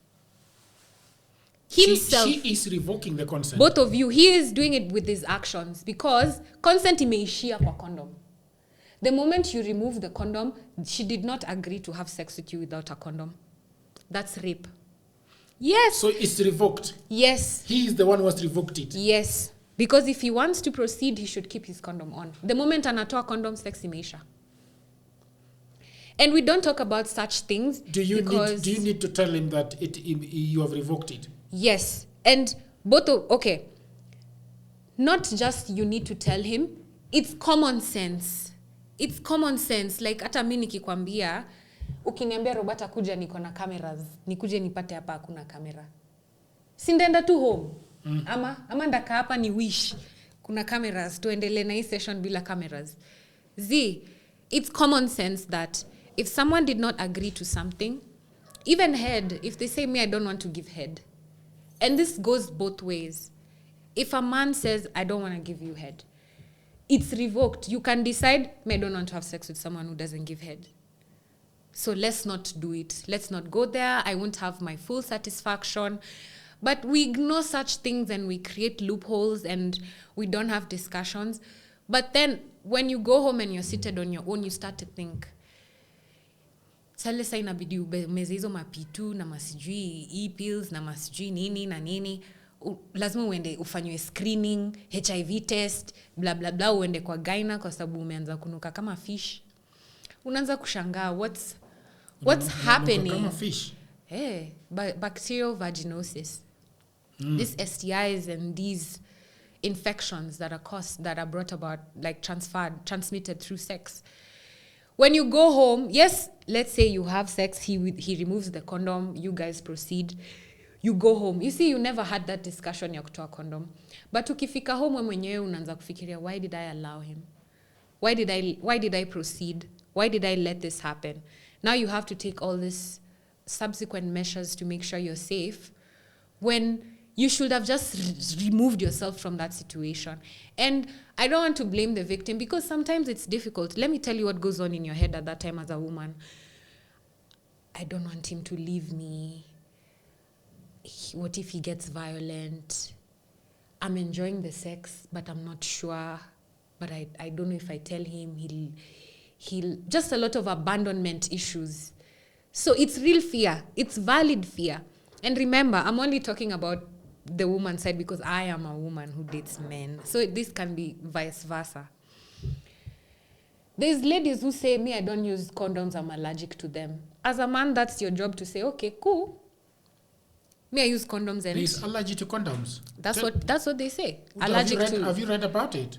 himself. She is revoking the consent. Both of you, he is doing it with his actions because consent imeishia kwa condom. The moment you remove the condom, she did not agree to have sex with you without a condom. That's rape. Yes. So it's revoked. Yes. He is the one who has revoked it. Yes. Because if he wants to proceed, he should keep his condom on. The moment anatoa condom, sex imeisha. And we don't talk about such things. Do you need to tell him that you have revoked it? Yes. And okay. Not just you need to tell him. It's common sense. It's common sense. Like hata mimi nikikwambia, ukiniambia Roberta kuja niko na cameras, nikuje nipate hapa hakuna kamera. Sindaenda tu home. Ama ndaka hapa ni wish. Kuna cameras, tuendelee na hii session bila cameras. It's common sense that if someone did not agree to something, even head, if they say, me, I don't want to give head. And this goes both ways. If a man says, I don't want to give you head, it's revoked. You can decide, me, I don't want to have sex with someone who doesn't give head. So let's not do it. Let's not go there. I won't have my full satisfaction. But we ignore such things and we create loopholes and we don't have discussions. But then when you go home and you're seated on your own, you start to think, sasa inabidi umeze hizo mapitu na masijui e-pills na masijui nini na nini. Lazima uende ufanywe screening, HIV test, bla bla bla, uende kwa gyna kwa sababu umeanza kunuka kama fish. Unaanza kushangaa what's happening. Kama fish. Bacterial vaginosis. These STIs and these infections that are brought about, like transmitted through sex. When you go home, yes, let's say you have sex, he removes the condom, you guys proceed, you go home. You see, you never had that discussion ya kutoa condom. But ukifika home wewe mwenyewe unaanza kufikiria, why did I allow him? Why did I proceed? Why did I let this happen? Now you have to take all these subsequent measures to make sure you're safe when you should have just removed yourself from that situation. And I don't want to blame the victim because sometimes it's difficult. Let me tell you what goes on in your head at that time as a woman. I don't want him to leave me. What if he gets violent? I'm enjoying the sex, but I'm not sure. But I don't know if I tell him, he'll just a lot of abandonment issues. So it's real fear. It's valid fear. And remember, I'm only talking about the woman side because I am a woman who dates men. So this can be vice versa. There's ladies who say, me, I don't use condoms, I'm allergic to them. As a man, that's your job to say, okay, cool. Me, I use condoms and... He's allergic to condoms? That's what they say. Have you read about it?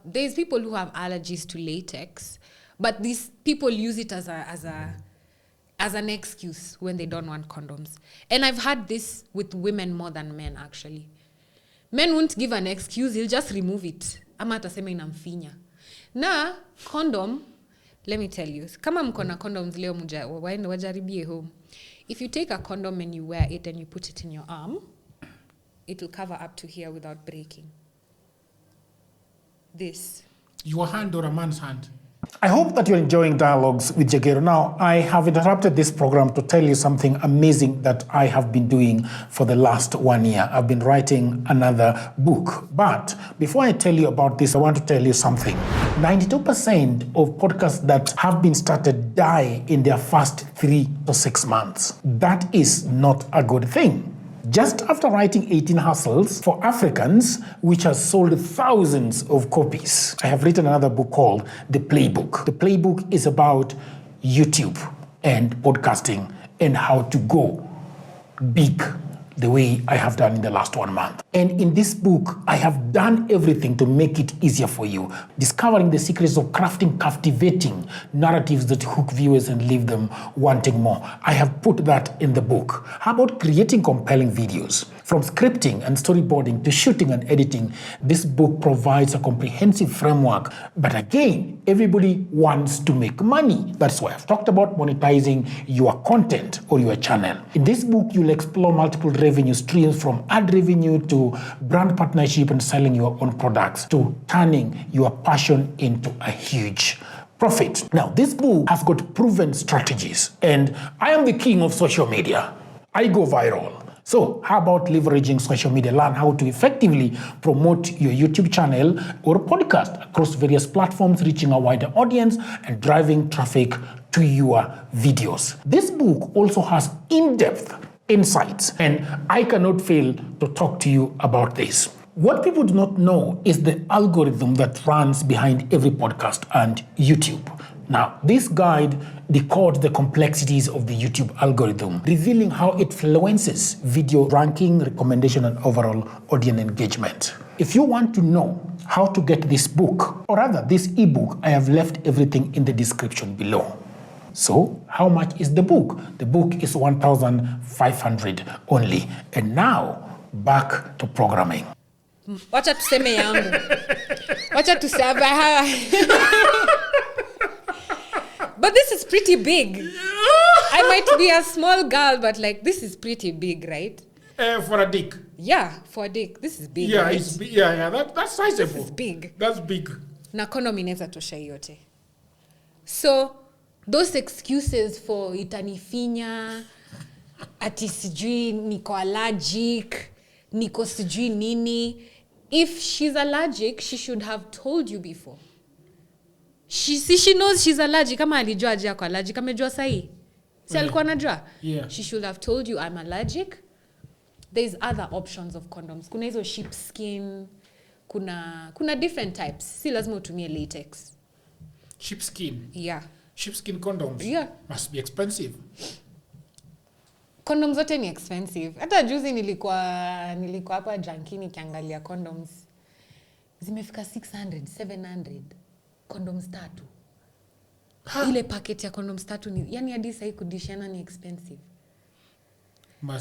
There's people who have allergies to latex, but these people use it as an excuse when they don't want condoms. And I've had this with women more than men, actually. Men won't give an excuse, he'll just remove it. Ama atasema inamfinya. Na, condom, let me tell you, kama mko na condoms leo wajaribie home. If you take a condom and you wear it and you put it in your arm, it will cover up to here without breaking. This. Your hand or a man's hand? I hope that you're enjoying Dialogues with Jagero. Now, I have interrupted this program to tell you something amazing that I have been doing for the last 1 year. I've been writing another book. But before I tell you about this, I want to tell you something. 92% of podcasts that have been started die in their first 3 to 6 months. That is not a good thing. Just after writing 18 Hustles for Africans, which has sold thousands of copies, I have written another book called The Playbook. The Playbook is about YouTube and podcasting and how to go big the way I have done in the last 1 month. And in this book, I have done everything to make it easier for you, discovering the secrets of crafting captivating narratives that hook viewers and leave them wanting more. I have put that in the book. How about creating compelling videos? From scripting and storyboarding to shooting and editing, this book provides a comprehensive framework. But again, everybody wants to make money. That's why I've talked about monetizing your content or your channel. In this book, you'll explore multiple revenue streams, from ad revenue to brand partnership and selling your own products to turning your passion into a huge profit. Now, this book has got proven strategies, and I am the king of social media. I go viral. So how about leveraging social media? Learn how to effectively promote your YouTube channel or podcast across various platforms, reaching a wider audience and driving traffic to your videos. This book also has in-depth insights, and I cannot fail to talk to you about this. What people do not know is the algorithm that runs behind every podcast and YouTube. Now, this guide decodes the complexities of the YouTube algorithm, revealing how it influences video ranking, recommendation, and overall audience engagement. If you want to know how to get this book, or rather this ebook, I have left everything in the description below. So, how much is the book? The book is 1,500 only. And now, back to programming. Wacha tuseme yangu. Wacha tuseme. But this is pretty big. I might be a small girl, but like this is pretty big, right? For a dick. Yeah, for a dick. This is big. Yeah, right? it's yeah. That's sizable. This is big. That's big. Na kono mineza tosha yote. So those excuses for itanifinya, ati sijui niko allergic, niko sijui nini. If she's allergic, she should have told you before. She knows she's allergic. Kama alijua aje ako allergic, amejua sahi. Si alikuwa anajua? Yeah. She should have told you I'm allergic. There's other options of condoms. Kuna hizo sheepskin, kuna different types. Si lazima utumie latex. Sheepskin. Yeah. Sheepskin condoms. Yeah. Must be expensive. Condoms zote ni expensive. Hata juzi nilikuwa hapa Jankini kiangalia condoms. Zimefika 600, 700 condoms 3. Ile packet ya condoms 3 ni yani hadi sasa kudishana ni expensive.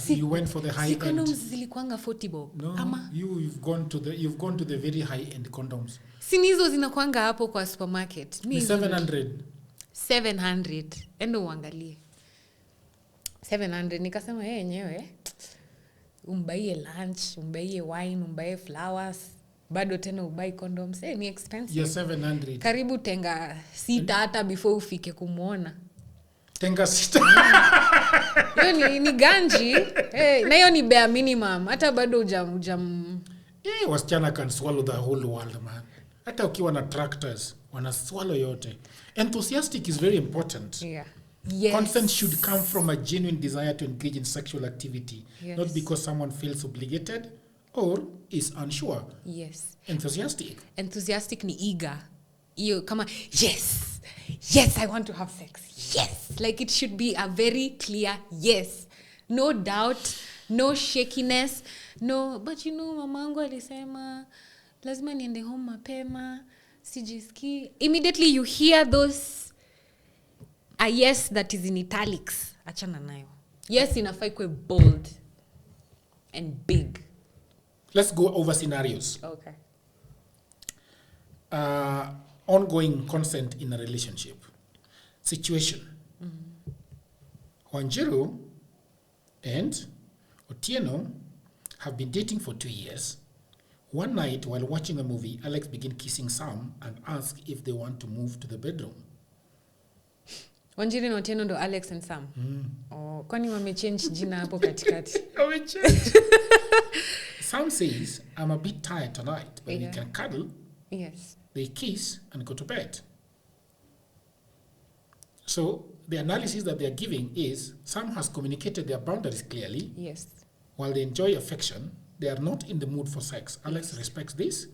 You went for the high end. Condoms zilikuanga 40 bob. No, Ama you've gone to the very high end condoms. Sini hizo zinakuanga hapo kwa supermarket. Ni 700. 700. Endo uangalie. 700 nikasema yenyewe umbaie lunch, umbaie wine, umbaie flowers, bado tena ubai condoms. Ni expensive. Yeah, 700. Karibu tenga sita hata before ufike kumuona. Tenga sita. Hiyo ni ganji. Na hiyo ni bare minimum. Hata bado ujam. Wasichana can swallow the whole world, man. Hata ukiwa na tractors, wana swallow yote. Enthusiastic is very important. Yeah. Yes. Consent should come from a genuine desire to engage in sexual activity, yes. not because someone feels obligated or is unsure. Yes. Enthusiastic ni eager. You kama yes, I want to have sex. Yes. Like it should be a very clear yes. No doubt, no shakiness, no, but mamangu alisema lazima niende home mapema, sijiski. Immediately you hear those a yes that is in italics. Achana nayo. Yes inafaa ikuwe bold and big. Let's go over scenarios. Okay. Ongoing consent in a relationship. Situation. Wanjiru and Otieno have been dating for 2 years. One night while watching a movie, Alex began kissing Sam and asked if they want to move to the bedroom. Wanjiru na Otieno ndo Alex and Sam. Oh, kwani wamechange jina hapo katikati? Sam says, I'm a bit tired tonight, but we can cuddle. Yes. They kiss and go to bed. So the analysis that they are giving is Sam has communicated their boundaries clearly. Yes. While they enjoy affection, they are not in the mood for sex. Alex respects this,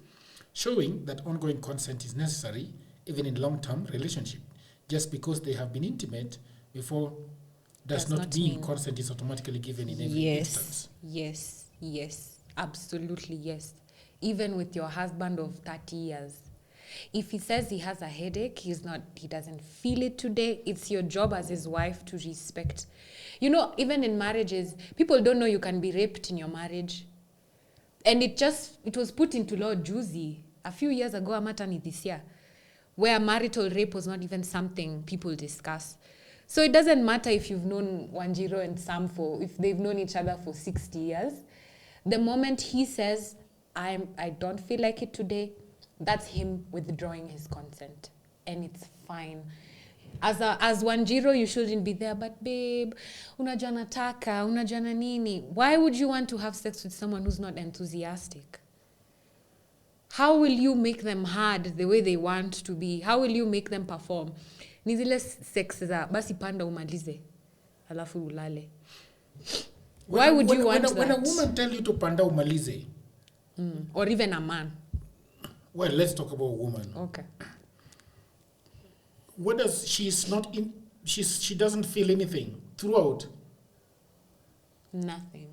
showing that ongoing consent is necessary even in long-term relationship. Just because they have been intimate before does not mean consent is automatically given in every instance. Yes, absolutely yes. Even with your husband of 30 years. If he says he has a headache, he doesn't feel it today, it's your job as his wife to respect. Even in marriages, people don't know you can be raped in your marriage. And it was put into law juicy a few years ago, Amatani this year, where marital rape was not even something people discuss. So it doesn't matter if you've known Wanjiru and Sam if they've known each other for 60 years. The moment he says, I don't feel like it today, that's him withdrawing his consent. And it's fine. As Wanjiro, you shouldn't be there, but babe, unajua nataka, unajua na nini. Why would you want to have sex with someone who's not enthusiastic? How will you make them hard the way they want to be? How will you make them perform? Ni zile sex za basi panda umalize alafu ulale. Why would you want that? When a woman tell you to panda umalize, or even a man. Well, let's talk about a woman. Okay. What does she doesn't feel anything throughout? Nothing.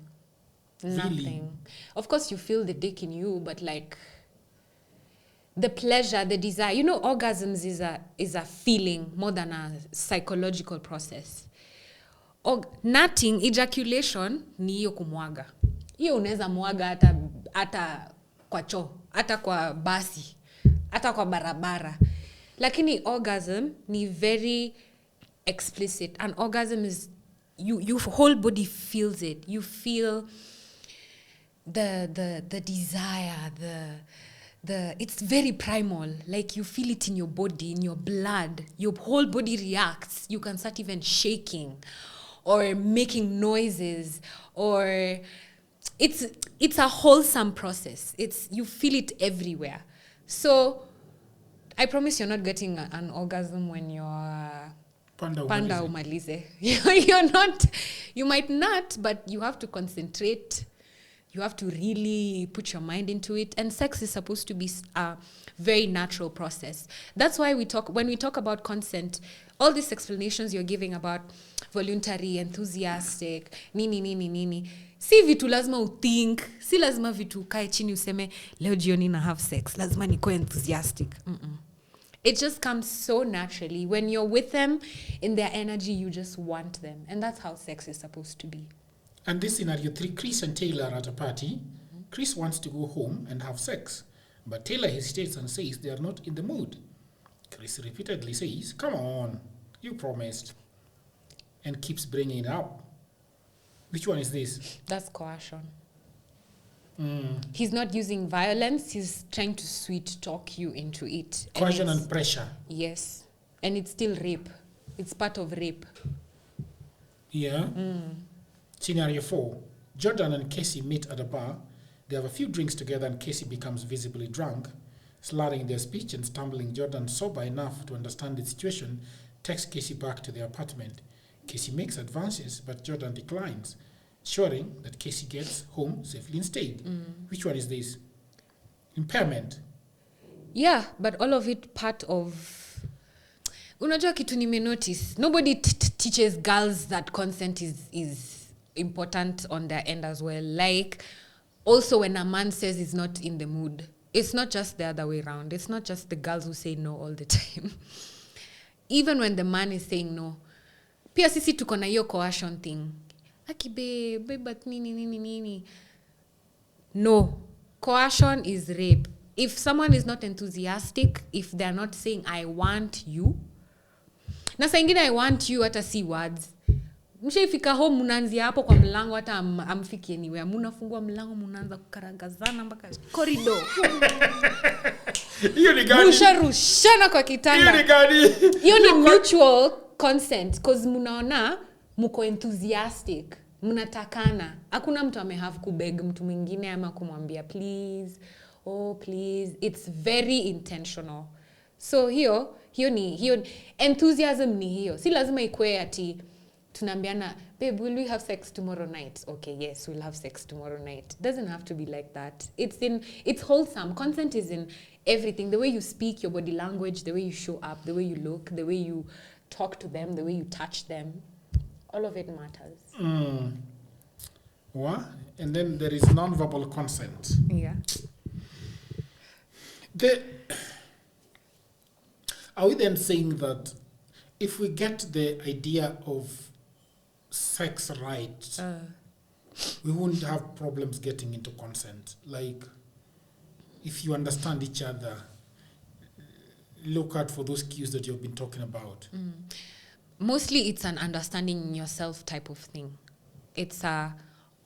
Really? Nothing. Of course you feel the dick in you, but like the pleasure, the desire. Orgasms is a feeling more than a psychological process. Nutting, ejaculation, ni hiyo kumwaga. Hiyo unaweza mwaga hata kwa choo, hata kwa basi, hata kwa barabara. Lakini orgasm ni very explicit. An orgasm is, your whole body feels it. You feel the desire, it's very primal. Like you feel it in your body, in your blood. Your whole body reacts. You can start even shaking or making noises, or it's a wholesome process. You feel it everywhere. So I promise you're not getting an orgasm when you're panda umalize. You're not. You might not, but you have to concentrate. You have to really put your mind into it. And sex is supposed to be a very natural process. That's why when we talk about consent, all these explanations you're giving about voluntary, enthusiastic, nini. Si vitu lazima uthink. Si lazima vitu kae chini useme, leo jioni na have sex. Lazima nikuwe enthusiastic. It just comes so naturally. When you're with them, in their energy, you just want them. And that's how sex is supposed to be. And this scenario 3, Chris and Taylor are at a party. Chris wants to go home and have sex, but Taylor hesitates and says they are not in the mood. Chris repeatedly says, come on, you promised, and keeps bringing it up. Which one is this? That's coercion. He's not using violence. He's trying to sweet talk you into it. Coercion and pressure. Yes. And it's still rape. It's part of rape. Yeah. Scenario 4. Jordan and Casey meet at a bar. They have a few drinks together and Casey becomes visibly drunk. Slurring their speech and stumbling, Jordan, sober enough to understand the situation, takes Casey back to their apartment. Casey makes advances, but Jordan declines, ensuring that Casey gets home safely instead. Which one is this? Impairment. Yeah, but all of it part of... Unajua kitu nimenotice. Nobody teaches girls that consent is important on their end as well. Like, also when a man says he's not in the mood, it's not just the other way around. It's not just the girls who say no all the time. Even when the man is saying no, pia sisi tuko na hiyo coercion thing. Aki babe, but nini. No. Coercion is rape. If someone is not enthusiastic, if they're not saying, I want you. Na saa ingine I want you hata si words. Mshaifika home mnaanzia hapo kwa mlango hata amfiki anywhere. Mnafungua mlango mnaanza kukarangazana mpaka corridor. Hiyo ni gani? Msharushana kwa kitanda. Hiyo ni gani? Hiyo ni mutual consent because mnaona mko enthusiastic. Mnatakana. Hakuna mtu amehave kubeg mtu mwingine ama kumwambia please. Oh please. It's very intentional. So hiyo enthusiasm ni hiyo. Si lazima ikue ati tunaambiana, babe, will we have sex tomorrow night? Okay, yes, we'll have sex tomorrow night. It doesn't have to be like that. It's wholesome. Consent is in everything. The way you speak, your body language, the way you show up, the way you look, the way you talk to them, the way you touch them. All of it matters. What? And then there is non-verbal consent. Yeah. Are we then saying that if we get the idea of sex right, we wouldn't have problems getting into consent? Like, if you understand each other, look out for those cues that you've been talking about. Mostly it's an understanding yourself type of thing. It's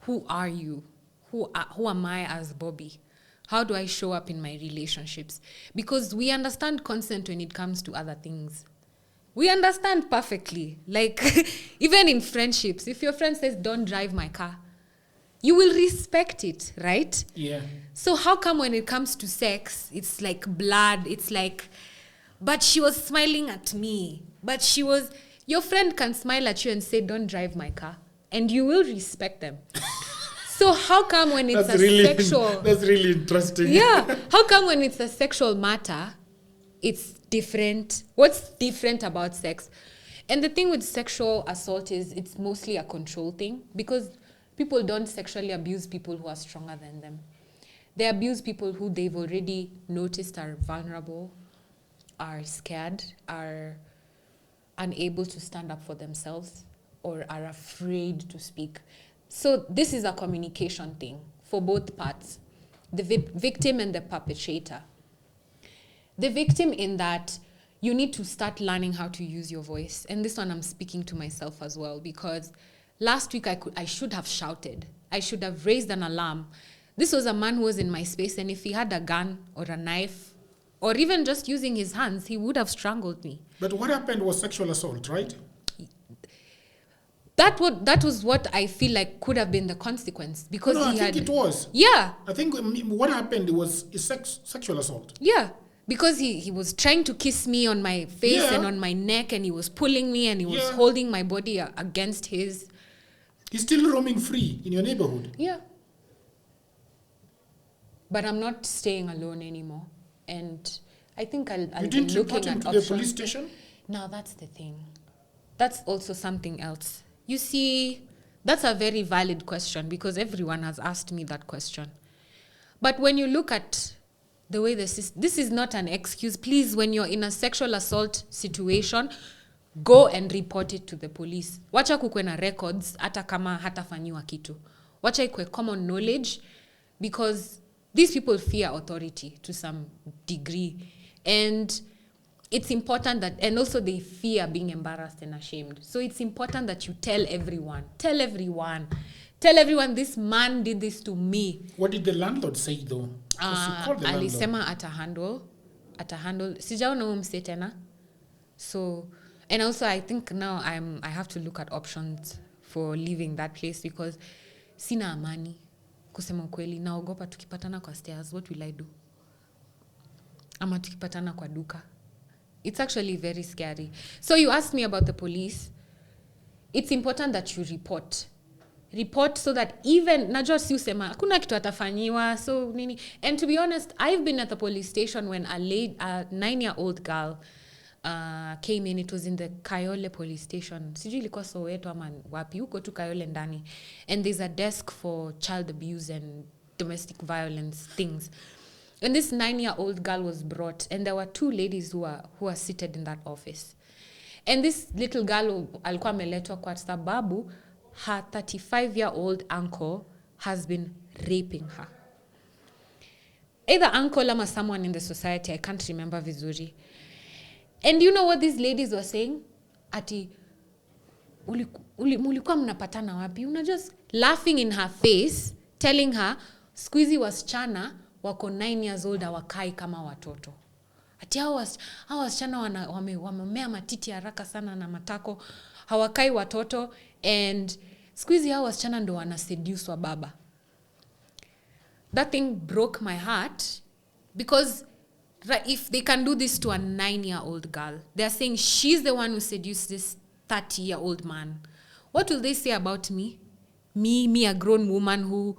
who are you? Who am I as Bobbie? How do I show up in my relationships? Because we understand consent when it comes to other things. We understand perfectly. Like, even in friendships, if your friend says, don't drive my car, you will respect it, right? Yeah. So how come when it comes to sex, it's like blood, it's like, but she was smiling at me. But she was, your friend can smile at you and say, don't drive my car. And you will respect them. So how come when it's sexual... That's really interesting. Yeah. How come when it's a sexual matter, it's different? What's different about sex? And the thing with sexual assault is it's mostly a control thing, because people don't sexually abuse people who are stronger than them. They abuse people who they've already noticed are vulnerable, are scared, are unable to stand up for themselves, or are afraid to speak. So this is a communication thing for both parts, the victim and the perpetrator. The victim in that you need to start learning how to use your voice. And this one I'm speaking to myself as well, because last week I should have shouted. I should have raised an alarm. This was a man who was in my space, and if he had a gun or a knife, or even just using his hands, he would have strangled me. But what happened was sexual assault, right? That was what I feel like could have been the consequence, because I think it was. Yeah. I think what happened was sexual assault. Yeah. Because he was trying to kiss me on my face and on my neck, and he was pulling me, and he was holding my body against his. He's still roaming free in your neighborhood. Yeah. But I'm not staying alone anymore. And I think I'll be looking at options. You didn't report him to the police station? No, that's the thing. That's also something else. You see, that's a very valid question, because everyone has asked me that question. But when you look at the way this is not an excuse. Please, when you're in a sexual assault situation, go and report it to the police. Wacha kukwe na records, hata kama hatafanyiwa kitu. Wacha ikwe common knowledge, because these people fear authority to some degree. And it's important that, and also they fear being embarrassed and ashamed. So it's important that you tell everyone. Tell everyone, this man did this to me. What did the landlord say though? Alisema atahandle. Sijaona umse tena. So, and also I think now I have to look at options for leaving that place, because sina amani. Kusema ukweli, naogopa tukipatana kwa stairs, what will I do? Ama tukipatana kwa duka. It's actually very scary. So you asked me about the police. It's important that you report so that even najua si usema hakuna kitu atafanyiwa, so nini. And to be honest, I've been at the police station when a 9-year-old girl came in. It was in the Kayole police station. Sijui ilikuwa Soweto ama wapi, huko tu Kayole ndani. And there's a desk for child abuse and domestic violence things. And this 9-year-old girl was brought, and there were 2 ladies who are seated in that office. And this little girl alikuwa ameletwa kwa sababu her 35-year-old uncle has been raping her. Either uncle or someone in the society, I can't remember vizuri. And you know what these ladies were saying? Ati, mulikuwa mnapatana wapi? Just laughing in her face, telling her, squeezy wasichana wako 9 years old hawakai kama watoto. Ati hao wasichana wamemea matiti haraka sana na matako, hawakai watoto, and squeezy hao wasichana ndo wana seduce wa baba. That thing broke my heart, because if they can do this to a 9-year-old girl, they're saying she's the one who seduced this 30-year-old man. What will they say about me? Me, a grown woman who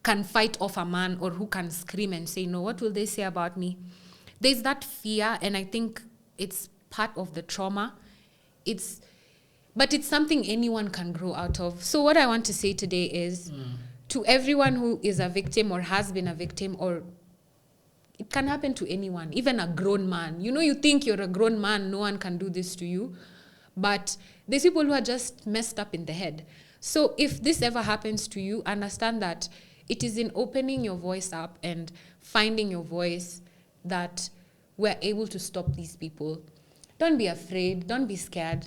can fight off a man, or who can scream and say no? What will they say about me? There's that fear, and I think it's part of the trauma. But it's something anyone can grow out of. So what I want to say today is, to everyone who is a victim or has been a victim, or it can happen to anyone, even a grown man. You know, you think you're a grown man, no one can do this to you. But there's people who are just messed up in the head. So if this ever happens to you, understand that it is in opening your voice up and finding your voice that we're able to stop these people. Don't be afraid. Don't be scared.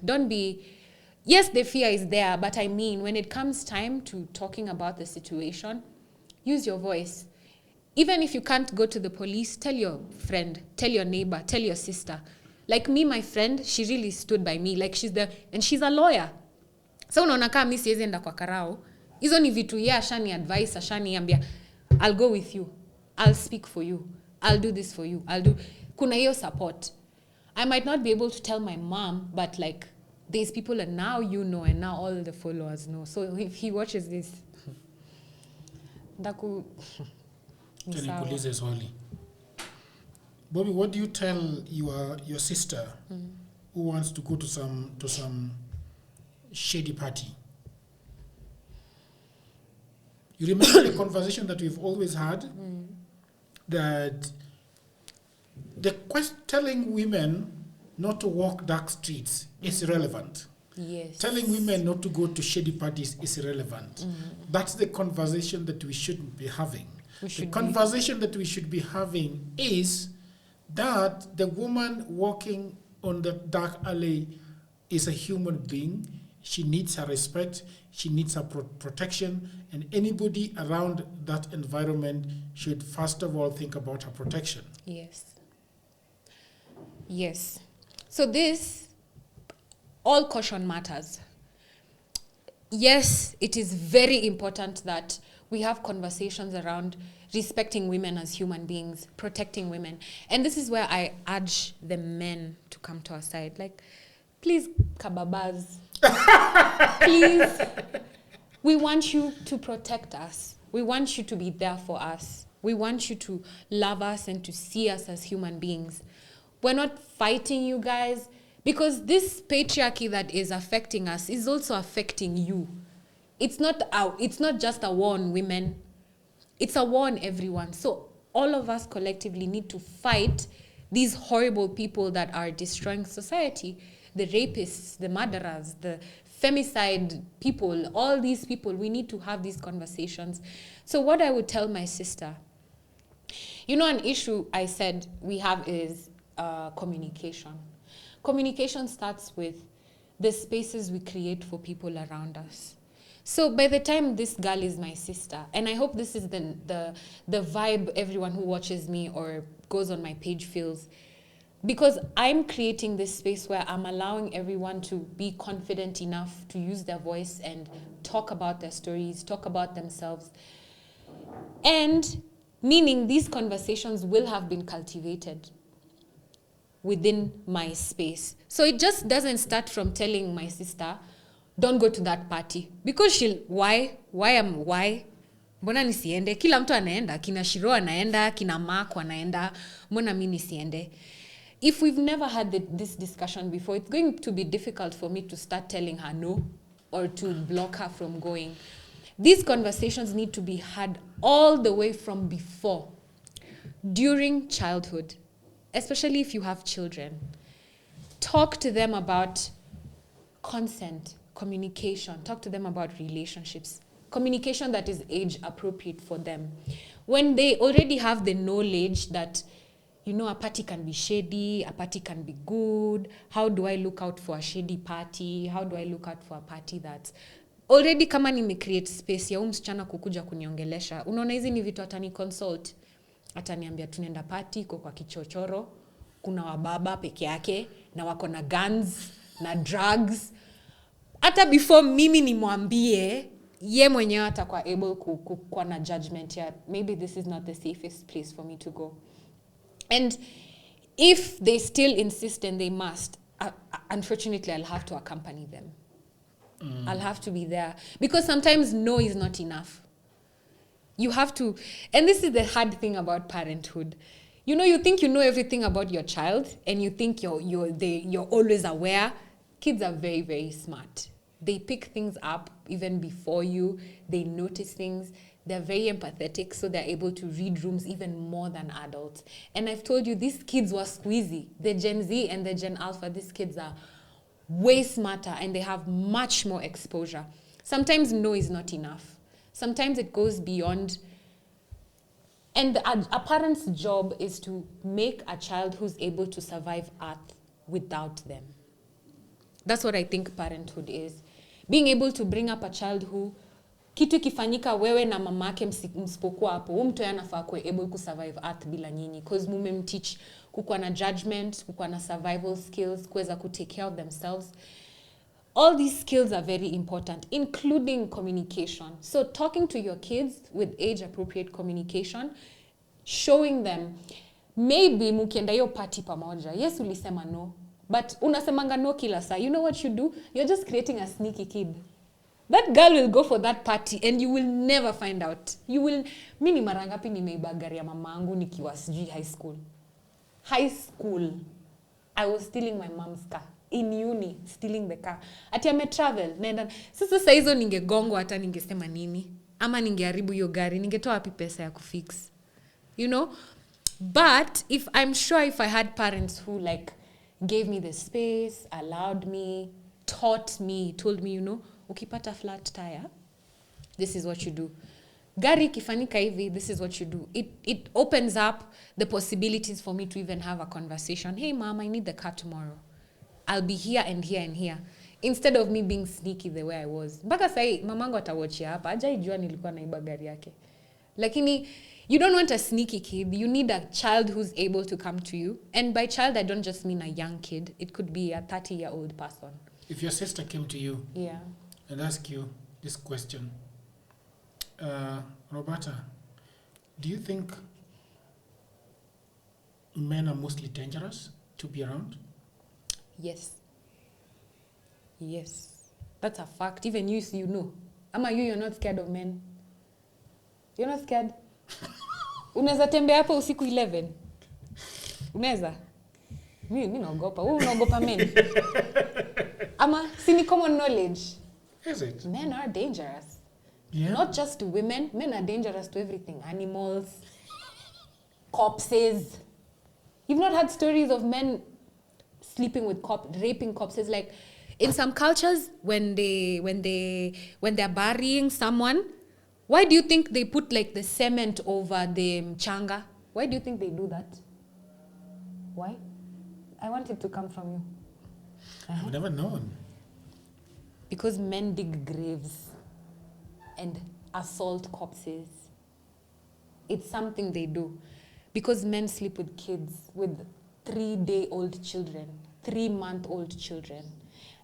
Yes, the fear is there, but I mean, when it comes time to talking about the situation, use your voice. Even if you can't go to the police, tell your friend, tell your neighbor, tell your sister. Like me, my friend, she really stood by me. Like she's a lawyer. So unaona kama mimi siwezi enda kwa karao. Hizo ni vitu yeye ashani advice, ashani ambia, I'll go with you. I'll speak for you. I'll do this for you. Kuna hiyo support. I might not be able to tell my mom, but like there's people and now you know and now all the followers know. So if he watches this, ndaku nikuulize swali. Bobbie, what do you tell your sister who wants to go to some shady party? You remember the conversation that we've always had? That telling women not to walk dark streets is irrelevant. Yes. Telling women not to go to shady parties is irrelevant. That's the conversation that we shouldn't be having. The conversation that we should be having is that the woman walking on the dark alley is a human being. She needs her respect. She needs her protection. And anybody around that environment should first of all think about her protection. Yes. Yes. So this, all caution matters. Yes, it is very important that we have conversations around respecting women as human beings, protecting women. And this is where I urge the men to come to our side. Like, please, kababas, please, we want you to protect us. We want you to be there for us. We want you to love us and to see us as human beings. We're not fighting you guys, because this patriarchy that is affecting us is also affecting you. It's not just a war on women. It's a war on everyone. So all of us collectively need to fight these horrible people that are destroying society. The rapists, the murderers, the femicide people, all these people, we need to have these conversations. So what I would tell my sister, an issue I said we have is communication. Communication starts with the spaces we create for people around us. So by the time this girl is my sister, and I hope this is the vibe everyone who watches me or goes on my page feels, because I'm creating this space where I'm allowing everyone to be confident enough to use their voice and talk about their stories, talk about themselves. And meaning these conversations will have been cultivated within my space. So it just doesn't start from telling my sister, don't go to that party. Because why? Mbona nisiende? Kila mtu anaenda. Kina Shiro anaenda, kina Mark wanaenda. Mbona mimi nisiende? If we've never had this discussion before, it's going to be difficult for me to start telling her no or to block her from going. These conversations need to be had all the way from before, during childhood, especially if you have children. Talk to them about consent, communication. Talk to them about relationships. Communication that is age appropriate for them. When they already have the knowledge that, a party can be shady, a party can be good. How do I look out for a shady party? How do I look out for a party that's already, kama nime-create space ya msichana kukuja kuniongelesha, unaona hizi ni vitu atani consult. Ataniambia tunaenda party kwa kichochoro, kuna wababa peke yake na wako na guns na drugs. Hata before mimi nimwambie, ye mwenyewe atakuwa able kuwa na judgment ya maybe this is not the safest place for me to go. And if they still insist and they must, unfortunately I'll have to accompany them. I'll have to be there, because sometimes no is not enough. You have to, and this is the hard thing about parenthood. You think you know everything about your child, and you think you're always aware. Kids are very, very smart. They pick things up even before you. They notice things. They're very empathetic, so they're able to read rooms even more than adults. And I've told you, these kids were squeezy. The Gen Z and the Gen Alpha, these kids are way smarter and they have much more exposure. Sometimes no is not enough. Sometimes it goes beyond. And a parent's job is to make a child who's able to survive Earth without them. That's what I think parenthood is. Being able to bring up a child who kitu ikifanyika wewe na mamake msipokuwa hapo, huyu mtu anafaa kuwa able to survive earth bila nyinyi, because mumemteach kukuwa na judgment, kukuwa na survival skills, kuweza ku take care of themselves. All these skills are very important, including communication. So talking to your kids with age-appropriate communication, showing them, maybe mukienda hiyo party pamoja. Yes, ulisema no, but unasemanga no kila saa. You know what you do? You're just creating a sneaky kid. That girl will go for that party and you will never find out. Mimi ni mara ngapi nimeiba gari ya mamangu nikiwa sijui high school. High school. I was stealing my mom's car. In uni, stealing the car. Ati ametravel. Naenda. Sasa hizo ningegongwa hata ningesema nini? Ama ningeharibu hiyo gari. Ningetoa wapi pesa ya kufix? You know? But I'm sure if I had parents who like gave me the space, allowed me, taught me, told me, you know, ukipata flat tire, this is what you do. Gari kifanyika hivi, this is what you do. It opens up the possibilities for me to even have a conversation. Hey mom, I need the car tomorrow. I'll be here and here and here. Instead of me being sneaky the way I was. Mpaka sai mamangu atawatchia hapa. Hajaijua nilikuwa naiba gari yake. Lakini you don't want a sneaky kid. You need a child who's able to come to you. And by child, I don't just mean a young kid. It could be a 30-year-old person. If your sister came to you and asked you this question, Robertta, do you think men are mostly dangerous to be around? Yes. That's a fact. Even you know. Ama you're not scared of men. You're not scared? Unaweza tembea hapo usiku 11? Unaweza? Mimi naogopa. Wewe unaogopa men? Ama si common knowledge. Is it? Men are dangerous. Yeah. Not just to women. Men are dangerous to everything. Animals, corpses. You've not had stories of men sleeping with raping corpses. Like in some cultures, when they're burying someone, why do you think they put like the cement over the mchanga? Why do you think they do that? Why? I want it to come from you. I've never known. Because men dig graves and assault corpses. It's something they do. Because men sleep with kids, with 3-day-old children, 3-month-old children.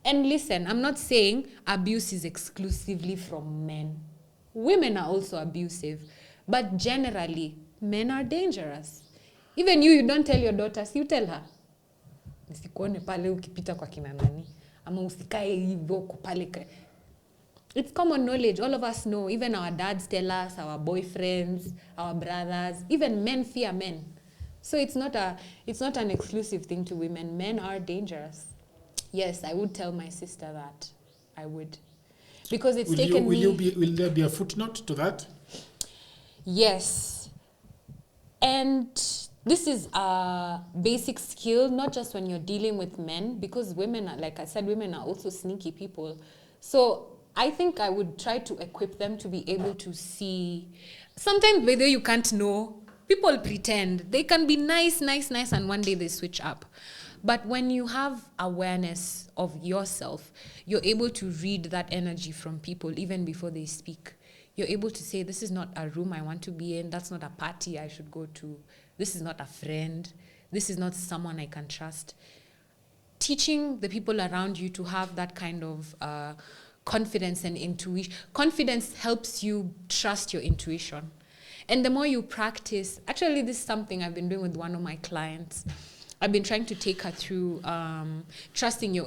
And listen, I'm not saying abuse is exclusively from men. Women are also abusive. But generally, men are dangerous. Even you don't tell your daughters, you tell her. Nisikuone pale ukipita kwa kina nani. Ama usikae hivyo pale. It's common knowledge. All of us know. Even our dads tell us, our boyfriends, our brothers. Even men fear men. So it's not an exclusive thing to women. Men are dangerous. Yes, I would tell my sister that. I would. Because it's Will there be a footnote to that? Yes. And this is a basic skill, not just when you're dealing with men, because women are, like I said, women are also sneaky people. So I think I would try to equip them to be able to see. Sometimes whether you can't know, people pretend. They can be nice, and one day they switch up. But when you have awareness of yourself, you're able to read that energy from people even before they speak. You're able to say, this is not a room I want to be in. That's not a party I should go to. This is not a friend. This is not someone I can trust. Teaching the people around you to have that kind of confidence and intuition. Confidence helps you trust your intuition. And the more you practice, actually this is something I've been doing with one of my clients. I've been trying to take her through trusting your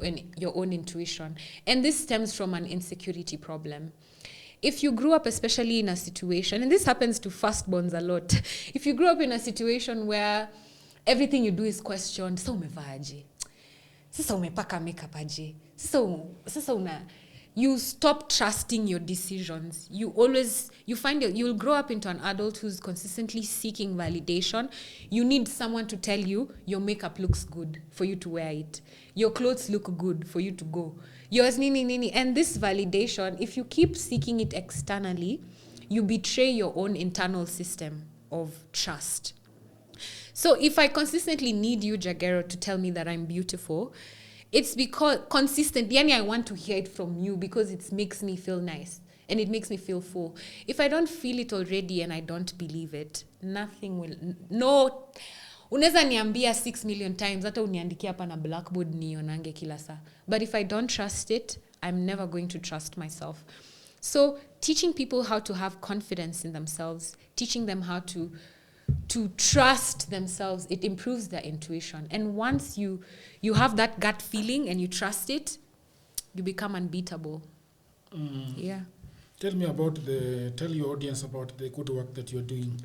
own intuition. And this stems from an insecurity problem. If you grew up especially in a situation, and this happens to firstborns a lot, if you grew up in a situation where everything you do is questioned, sasa umevaa aje? Sasa umepaka makeup aje? Sasa you stop trusting your decisions. You'll grow up into an adult who's consistently seeking validation. You need someone to tell you your makeup looks good for you to wear it. Your clothes look good for you to go. Yours nini. And this validation, if you keep seeking it externally, you betray your own internal system of trust. So if I consistently need you, Jagero, to tell me that I'm beautiful, it's because consistently, I want to hear it from you because it makes me feel nice. and it makes me feel full. If I don't feel it already and I don't believe it, nothing will, no, unaweza niambia 6 million times, hata uniandikia hapa na blackboard nionange kila saa. But if I don't trust it, I'm never going to trust myself. So teaching people how to have confidence in themselves, teaching them how to trust themselves, it improves their intuition. And once you have that gut feeling and you trust it, you become unbeatable. Yeah. Tell your audience about the good work that you're doing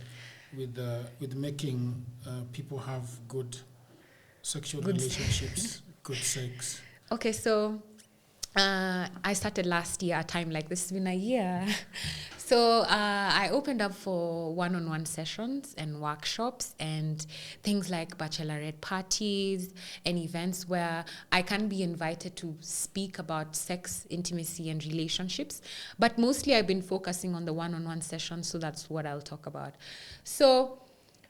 with making people have good sexual relationships, good sex. Okay, so I started last year, a time like this. It's been a year. So I opened up for one-on-one sessions and workshops and things like bachelorette parties and events where I can be invited to speak about sex, intimacy, and relationships. But mostly I've been focusing on the one-on-one sessions, so that's what I'll talk about. So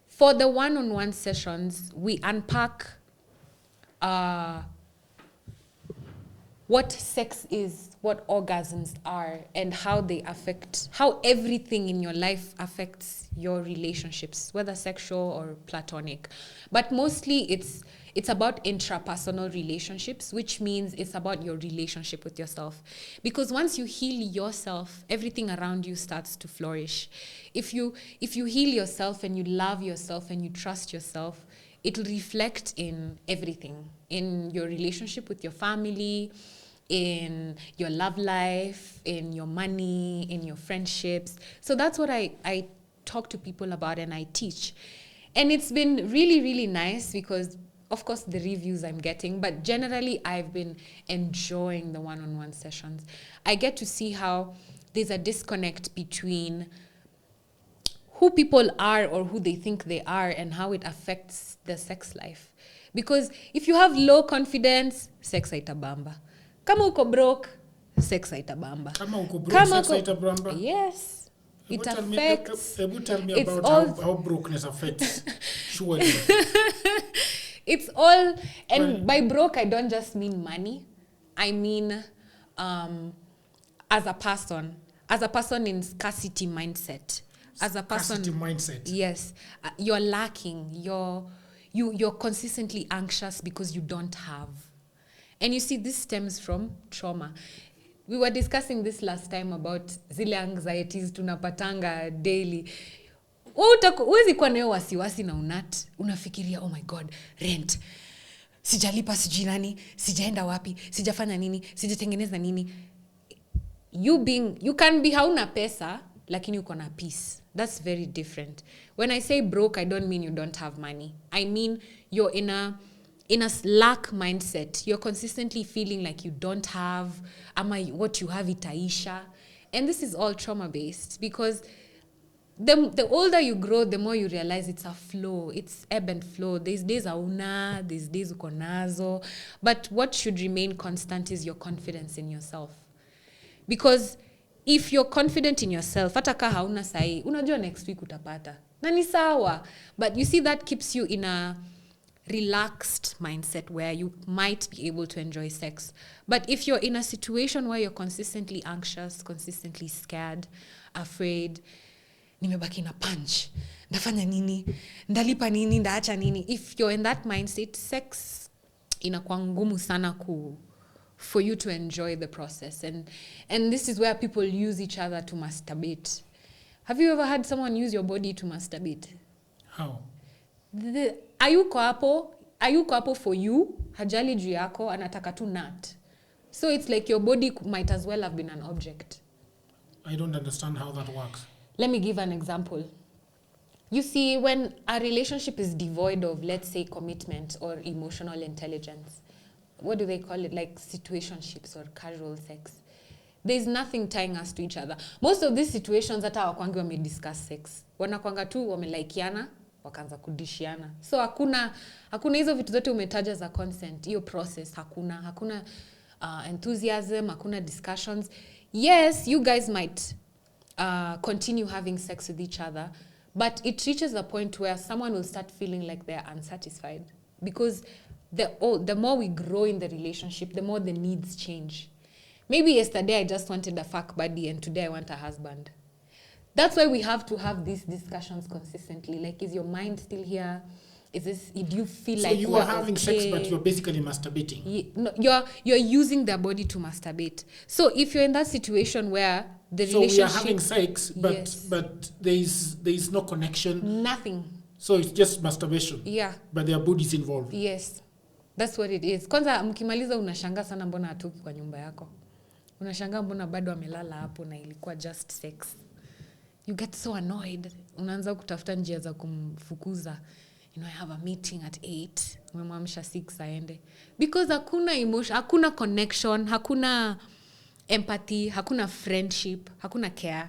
for the one-on-one sessions, we unpack what sex is, what orgasms are, and how they affect, how everything in your life affects your relationships, whether sexual or platonic. But mostly it's about intrapersonal relationships, which means it's about your relationship with yourself. Because once you heal yourself, everything around you starts to flourish. If you heal yourself and you love yourself and you trust yourself, it'll reflect in everything, in your relationship with your family, in your love life, in your money, in your friendships. So that's what I talk to people about and I teach. And it's been really, really nice because, of course, the reviews I'm getting, but generally I've been enjoying the one-on-one sessions. I get to see how there's a disconnect between who people are or who they think they are and how it affects their sex life. Because if you have low confidence, sex haitabamba. Kama uko broke, sex haitabamba. Kama uko broke, sex haitabamba? Yes. It affects... Tell me about how brokenness affects. Surely. It's all... And by broke, I don't just mean money. I mean as a person in scarcity mindset. As a person, scarcity mindset. Yes, you're lacking. You're consistently anxious because you don't have, and you see this stems from trauma. We were discussing this last time about zile anxieties tunapatanga daily. Uwezi kuwa nayo wasiwasi na unafikiria, oh my god, rent, sijalipa, sijui nani, sijaenda wapi, sijafanya nini, sijatengeneza nini. You can be hauna pesa, lakini uko na peace. That's very different. When I say broke, I don't mean you don't have money. I mean you're in a lack mindset. You're consistently feeling like you don't have, what you have itaisha. And this is all trauma-based because the older you grow, the more you realize it's a flow. It's ebb and flow. There's days hauna, there's days uko nazo. But what should remain constant is your confidence in yourself. Because if you're confident in yourself, hata ka hauna sahi, unajua next week utapata. Na ni sawa. But you see, that keeps you in a relaxed mindset where you might be able to enjoy sex. But if you're in a situation where you're consistently anxious, consistently scared, afraid, nimebaki na punch, ndafanya nini, ndalipa nini, ndaacha nini. If you're in that mindset, sex inakuwa ngumu sana for you to enjoy the process. And this is where people use each other to masturbate. Have you ever had someone use your body to masturbate? How? Ayuko hapo for you, hajali juu yako, anataka tu nut. So it's like your body might as well have been an object. I don't understand how that works. Let me give an example. You see, when a relationship is devoid of, let's say, commitment or emotional intelligence, what do they call it? Like situationships or casual sex. There's nothing tying us to each other. Most of these situations hata hawakwangi wamediscuss sex. Wanakwanga tu wamelaikiana, wakaanza kudishiana. So hakuna hizo vitu zote umetaja za consent. Hiyo process hakuna enthusiasm, hakuna discussions. Yes, you guys might continue having sex with each other, but it reaches a point where someone will start feeling like they're unsatisfied because the more we grow in the relationship, the more the needs change. Maybe yesterday I just wanted a fuck buddy and today I want a husband. That's why we have to have these discussions consistently. Like, is your mind still here? Do you feel like you are having sex, but you're basically masturbating? You're using their body to masturbate. So if you're in that situation where the relationship... So we are having sex, but there is no connection? Nothing. So it's just masturbation? Yeah. But their bodies involved? Yes. That's what it is. Kwanza mkimaliza unashanga sana mbona hatoki kwa nyumba yako. Unashanga mbona bado amelala hapo na ilikuwa just sex. You get so annoyed. Unaanza kutafuta njia za kumfukuza. I have a meeting at 8. Umemwamsha 6 aende. Because hakuna emotion, hakuna connection, hakuna empathy, hakuna friendship, hakuna care.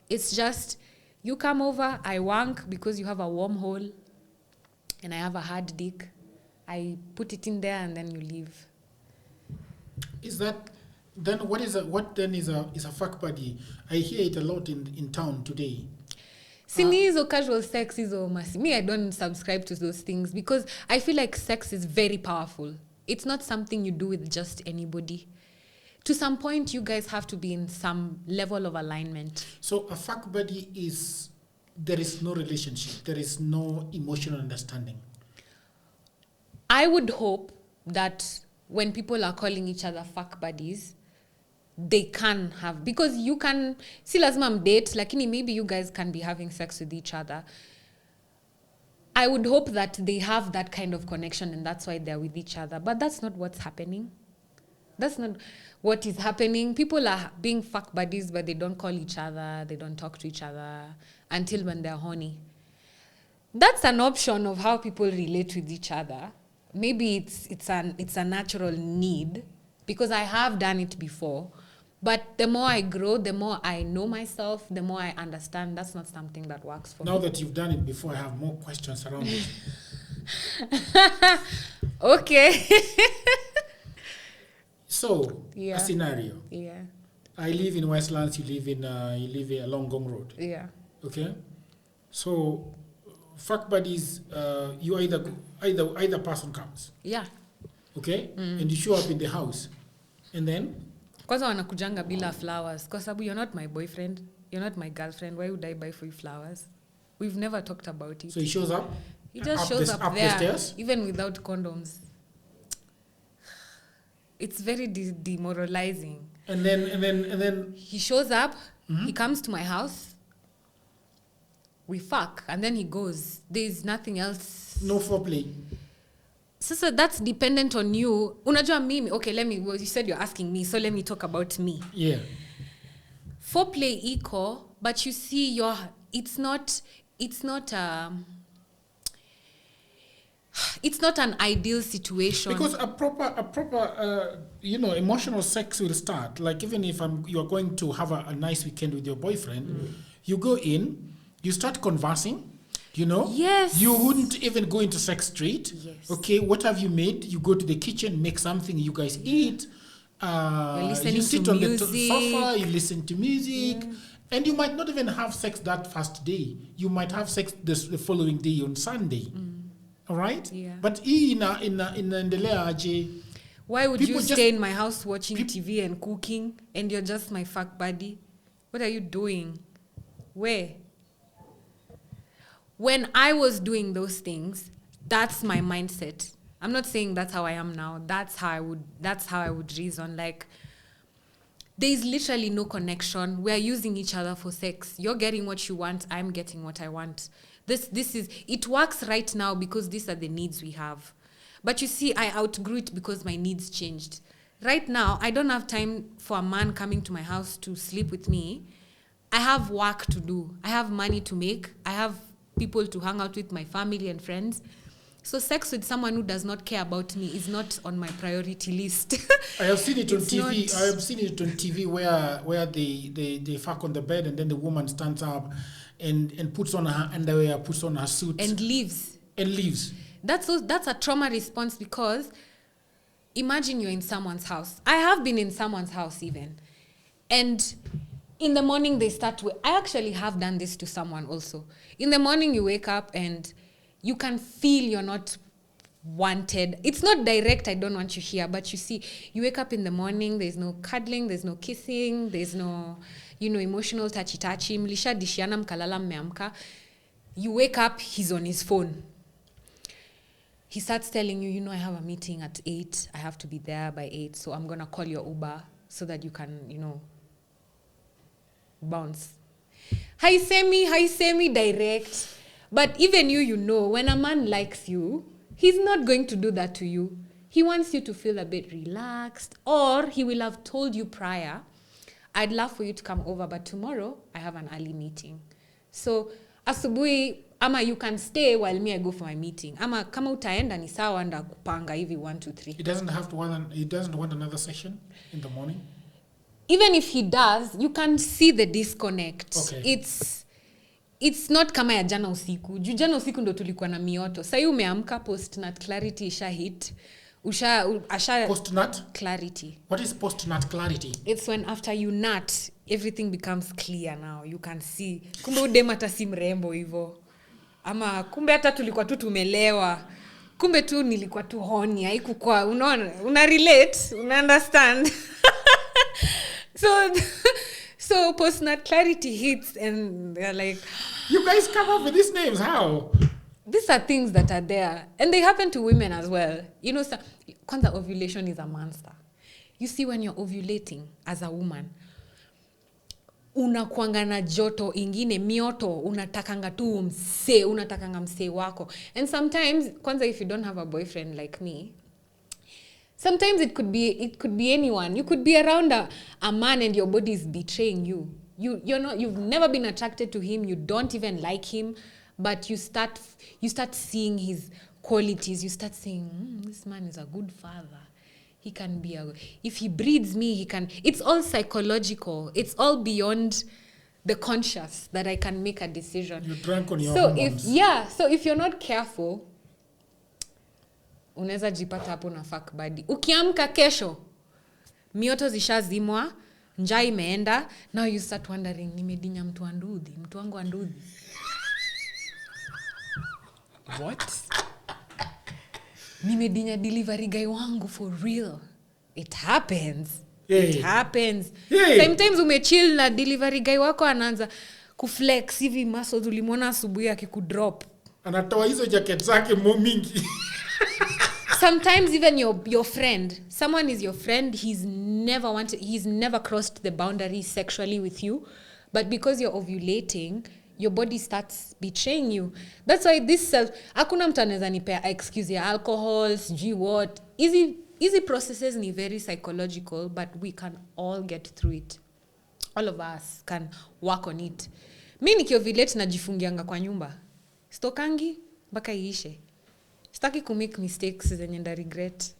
It's just, you come over, I wank because you have a warm hole and I have a hard dick. I put it in there and then you leave. Is that... Then what is a fuck buddy? I hear it a lot in town today. Sinizo casual sex is almost me. I don't subscribe to those things because I feel like sex is very powerful. It's not something you do with just anybody. To some point, you guys have to be in some level of alignment. So a fuck buddy is, there is no relationship. There is no emotional understanding. I would hope that when people are calling each other fuck buddies, they can have, because you can see lazima date, lakini maybe you guys can be having sex with each other. I would hope that they have that kind of connection and that's why they're with each other. But that's not what's happening. That's not what is happening. People are being fuck buddies, but they don't call each other, they don't talk to each other until when they're horny. That's an option of how people relate with each other. Maybe it's a natural need, because I have done it before. But the more I grow, the more I know myself, the more I understand that's not something that works for me. Now that you've done it before, I have more questions around it. Okay. So, a scenario. Yeah. I live in Westlands, you live along Gong Road. Yeah. Okay? So, fuck buddies, you either person comes. Yeah. Okay? And you show up in the house. And then? Kwanza wanakujanga bila flowers. Kwa sababu you're not my boyfriend, you're not my girlfriend. Why would I buy for you flowers? We've never talked about it. So he shows up? He just shows up there, the stairs? even without condoms. It's very demoralizing. And then he shows up, he comes to my house, we fuck, and then he goes. There's nothing else. No foreplay. So that's dependent on you. Unajua mimi, okay, you said you're asking me, so let me talk about me. Yeah. Foreplay equal, but you see, it's not an ideal situation. Because a proper emotional sex will start. Like, even if you are going to have a nice weekend with your boyfriend, you go in, you start conversing. Yes. You wouldn't even go into sex straight. Yes. Okay, what have you made? You go to the kitchen, make something, you guys eat. You sit on the sofa, you listen to music. Yeah. And you might not even have sex that first day. You might have sex the following day on Sunday. All right? Yeah. But inaendelea aje? Why would you stay in my house watching TV and cooking and you're just my fuck buddy? What are you doing? Where? When I was doing those things, that's my mindset. I'm not saying that's how I am now. That's how I would reason. Like, there's literally no connection. We're using each other for sex. You're getting what you want. I'm getting what I want. It works right now because these are the needs we have. But you see, I outgrew it because my needs changed. Right now, I don't have time for a man coming to my house to sleep with me. I have work to do. I have money to make. I have people to hang out with, my family and friends. So sex with someone who does not care about me is not on my priority list. I have seen it on TV. I have seen it on TV where they fuck on the bed and then the woman stands up and puts on her underwear, puts on her suit. And leaves. That's a trauma response, because imagine you're in someone's house. I have been in someone's house even. And in the morning they start to... I actually have done this to someone also. In the morning you wake up and you can feel you're not wanted. It's not direct, I don't want you here, but you see, you wake up in the morning, there's no cuddling, there's no kissing, there's no, emotional touchy-touchy. Mlisha dishiana mkalala mmeamka. You wake up, he's on his phone. He starts telling you, I have a meeting at 8. I have to be there by 8, so I'm going to call your Uber so that you can, bounce. Hi, semi direct. But even you know, when a man likes you, he's not going to do that to you. He wants you to feel a bit relaxed, or he will have told you prior, I'd love for you to come over, but tomorrow I have an early meeting. So, asubuhi, ama you can stay while me I go for my meeting. Ama kama utaenda ni sawa nda kupanga hivi 1 2 3. He doesn't want another session in the morning. Even if he does, you can see the disconnect. Okay. It's not kama ya jana usiku. Jana usiku ndo tulikuwa na mioto. Sasa umeamka post-nut clarity isha hit. Post-nut? Clarity. What is post-nut clarity? It's when after you nut, everything becomes clear now. You can see. Kumbe udema hata si mrembo hivyo. Ama kumbe hata tulikuwa tu tumelewa. Kumbe tu nilikuwa tu horny. Haikuwa una relate, una understand. So post-nut clarity hits and they're like, you guys come up with these names, how? These are things that are there. And they happen to women as well. Kwanza ovulation is a monster. You see, when you're ovulating as a woman, unakuanga na joto ingine, mioto, unatakanga mse wako. And sometimes, kwanza if you don't have a boyfriend like me, sometimes it could be anyone. You could be around a man and your body is betraying you. You've never been attracted to him. You don't even like him, but you start seeing his qualities. You start saying, this man is a good father. He can be if he breeds me, he can. It's all psychological. It's all beyond the conscious that I can make a decision. You're drunk on your hormones. So if you're not careful, unaweza jipata hapo na fuck buddy. Ukiamka kesho, mioto zishazimwa, njaa imeenda, now you start wondering, nimedinya mtu wangu andudhi. What? Nimedinya delivery guy wangu for real. It happens. Yay. It happens. Yay. Sometimes umechill na delivery guy wako anaanza kuflex hivi muscles ulimwona asubuhi akikudrop. Anatoa hizo jacket zake mingi. Sometimes even your friend, someone is your friend, he's never crossed the boundary sexually with you, but because you're ovulating, your body starts betraying you. That's why hakuna mtu anaweza nipea excuse ya alcohol, what. Easy processes ni very psychological, but we can all get through it. All of us can work on it. Mimi nikiovulate najifungianga kwa nyumba. Stokangi mpaka iishe. Staki ku make mistakes zenye nda regret.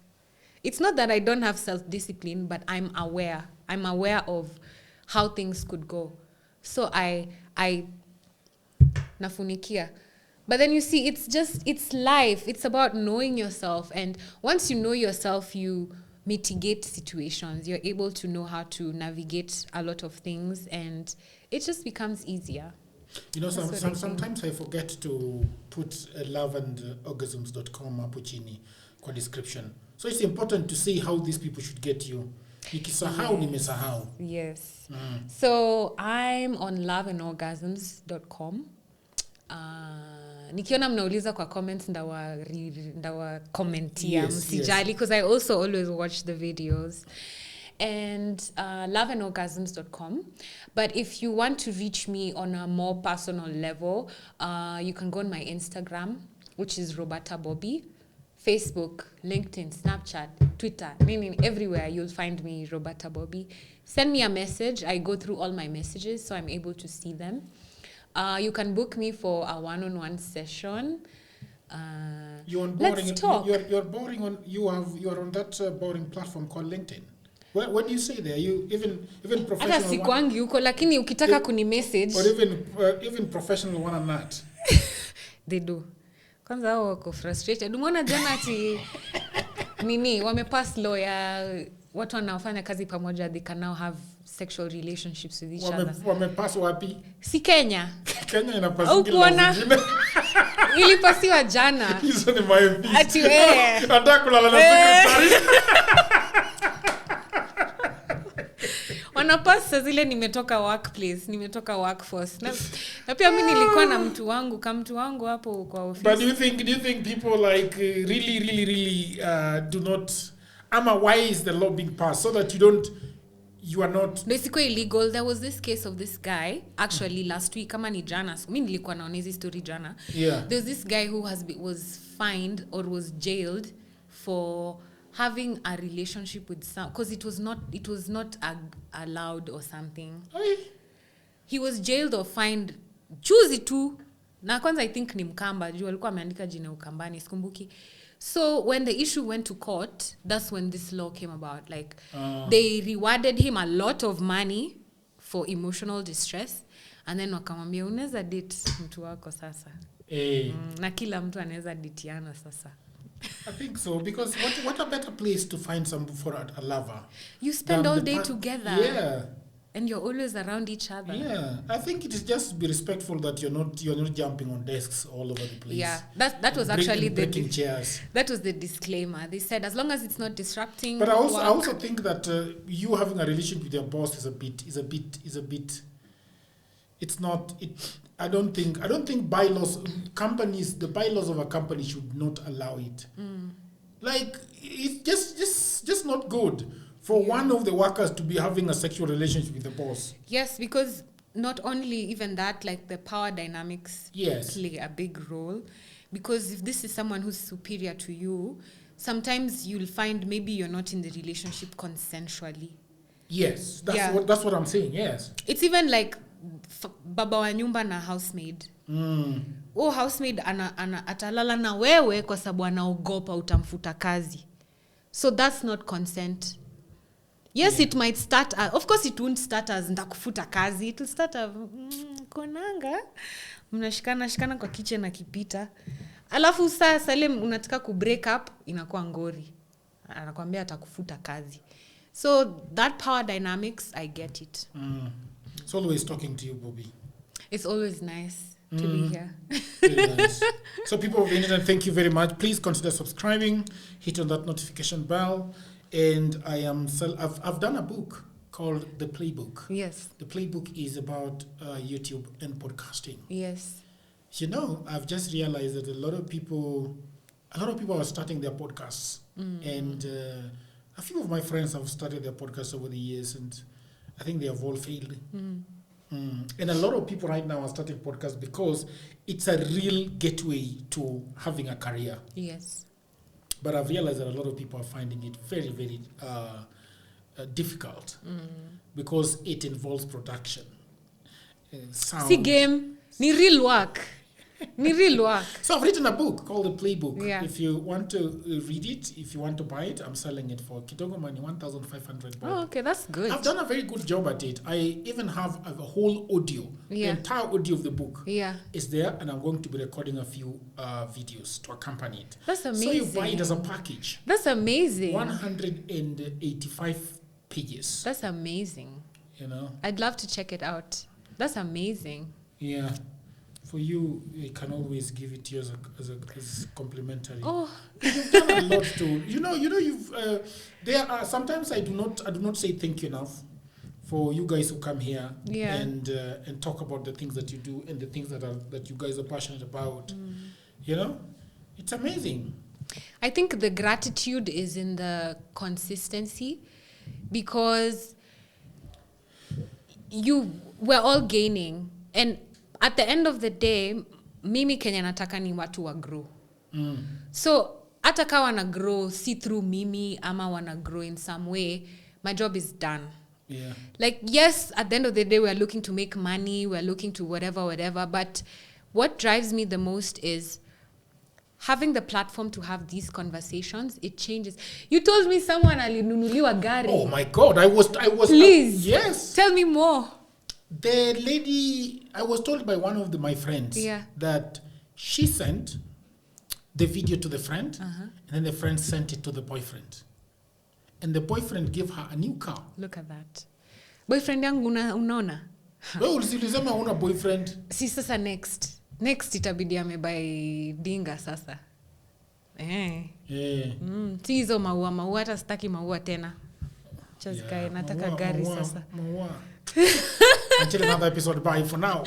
It's not that I don't have self-discipline, but I'm aware of how things could go. So I nafunikia. But then you see, it's life. It's about knowing yourself. And once you know yourself, you mitigate situations. You're able to know how to navigate a lot of things. And it just becomes easier. Sometimes I forget to put loveandorgasms.com hapo chini kwa description. So it's important to see how these people should get you. Nikisahau nimesahau. Yes. So I'm on loveandorgasms.com. Nikiona mnauliza kwa comments ndawa commentia msijali because I also always watch the videos. And loveandorgasms.com. But if you want to reach me on a more personal level, you can go on my Instagram, which is Robertta Bobbie. Facebook, LinkedIn, Snapchat, Twitter, meaning everywhere you'll find me, Robertta Bobbie. Send me a message. I go through all my messages, so I'm able to see them. You can book me for a one-on-one session. Let's talk. You're boring on. You are on that boring platform called LinkedIn. What do you say there? You even professional. Hata sikuangi huko lakini ukitaka kuni message. Or even professional one on that. They do. Kwanza hao wako frustrated. Umeona jana ati wamepass law ya watu wanaofanya kazi pamoja, they can now have sexual relationships with each other. Wamepass wapi? Si Kenya. Kenya inapass ngine. Ilipasiwa jana. Hizo ni my Ati wewe. Anataka kulala na secretary. Wanapasa zile nimetoka workforce. Na pia mimi nilikuwa na mtu wangu hapo kwa office. But do you think people like really do not why is the law being passed so that you are not basically illegal? There was this case of this guy actually last week kama ni jana. Mimi nilikuwa naona hizi story jana. Yeah. There's this guy who was fined or was jailed for having a relationship with some because it was not allowed or something. He was jailed or fined juzi tu na kwanza I think ni Mkamba juu alikuwa ameandika jina Ukambani sikumbuki. So when the issue went to court, that's when this law came about. Like they rewarded him a lot of money for emotional distress and then wakamwambia unaweza date mtu wako sasa. Na kila mtu anaweza datiana sasa. I think so because what a better place to find some for a lover. You spend all day together. Yeah. And you're always around each other. Yeah, I think it is just be respectful that you're not jumping on desks all over the place. Yeah, that was actually breaking chairs. That was the disclaimer. They said as long as it's not disrupting. But I also think that you having a relationship with your boss is a bit. It's not. I don't think bylaws the bylaws of a company should not allow it. Like it's just not good. For one of the workers to be having a sexual relationship with the boss. Yes, because not only even that, like the power dynamics play a big role. Because if this is someone who's superior to you, sometimes you'll find maybe you're not in the relationship consensually. Yes, that's what I'm saying, yes. It's even like baba wa nyumba na housemaid. Housemaid atalala na wewe kwa sababu anaogopa utamfuta kazi. So that's not consent. Yes, it might start of course it won't start as ndakufuta kazi. It will start as konanga mnashikana kwa kitchen na kipita. Alafu sasa ile unataka ku break up inakuwa ngori. Anakuambia atakufuta kazi. So that power dynamics, I get it. It's always talking to you, Bobbie. It's always nice to be here. Very nice. So people of the internet, thank you very much. Please consider subscribing, hit on that notification bell. And I've done a book called The Playbook. Yes. The Playbook is about YouTube and podcasting. Yes. You know, I've just realized that a lot of people are starting their podcasts. And a few of my friends have started their podcasts over the years, and I think they have all failed. And a lot of people right now are starting podcasts because it's a real gateway to having a career. Yes. But I've realized that a lot of people are finding it very, very difficult because it involves production. Sound. See game, ni real work. So I've written a book called The Playbook. Yeah. If you want to read it, if you want to buy it, I'm selling it for kidogo money, 1,500 baht. Oh, okay, that's good. I've done a very good job at it. I even have a whole audio. The entire audio of the book is there, and I'm going to be recording a few videos to accompany it. That's amazing. So you buy it as a package. That's amazing. 185 pages. That's amazing. You know? I'd love to check it out. That's amazing. Yeah. For you, I can always give it to you as complimentary. Oh, you've done a lot too. You know. You've there are sometimes I do not say thank you enough for you guys who come here and talk about the things that you do and the things that you guys are passionate about. You know, it's amazing. I think the gratitude is in the consistency because we're all gaining. And at the end of the day, mimi Kenya nataka ni watu wa grow. So, hata kawa wana grow, see through mimi, ama wana grow in some way, my job is done. Yeah. Like, yes, at the end of the day, we're looking to make money, we're looking to whatever, but what drives me the most is having the platform to have these conversations. It changes. You told me someone alinunuliwa gari. Oh my God, I was. Please. Yes. Tell me more. The lady, I was told by one of my friends that she sent the video to the friend, and then the friend sent it to the boyfriend. And the boyfriend gave her a new car. Look at that. Boyfriend yangu unaona? Wewe ulisema una boyfriend. Si sasa next. next itabidi amebuy dinga sasa. Si hizo maua hata sitaki maua tena. Chazikae nataka gari sasa. Until another episode, bye for now.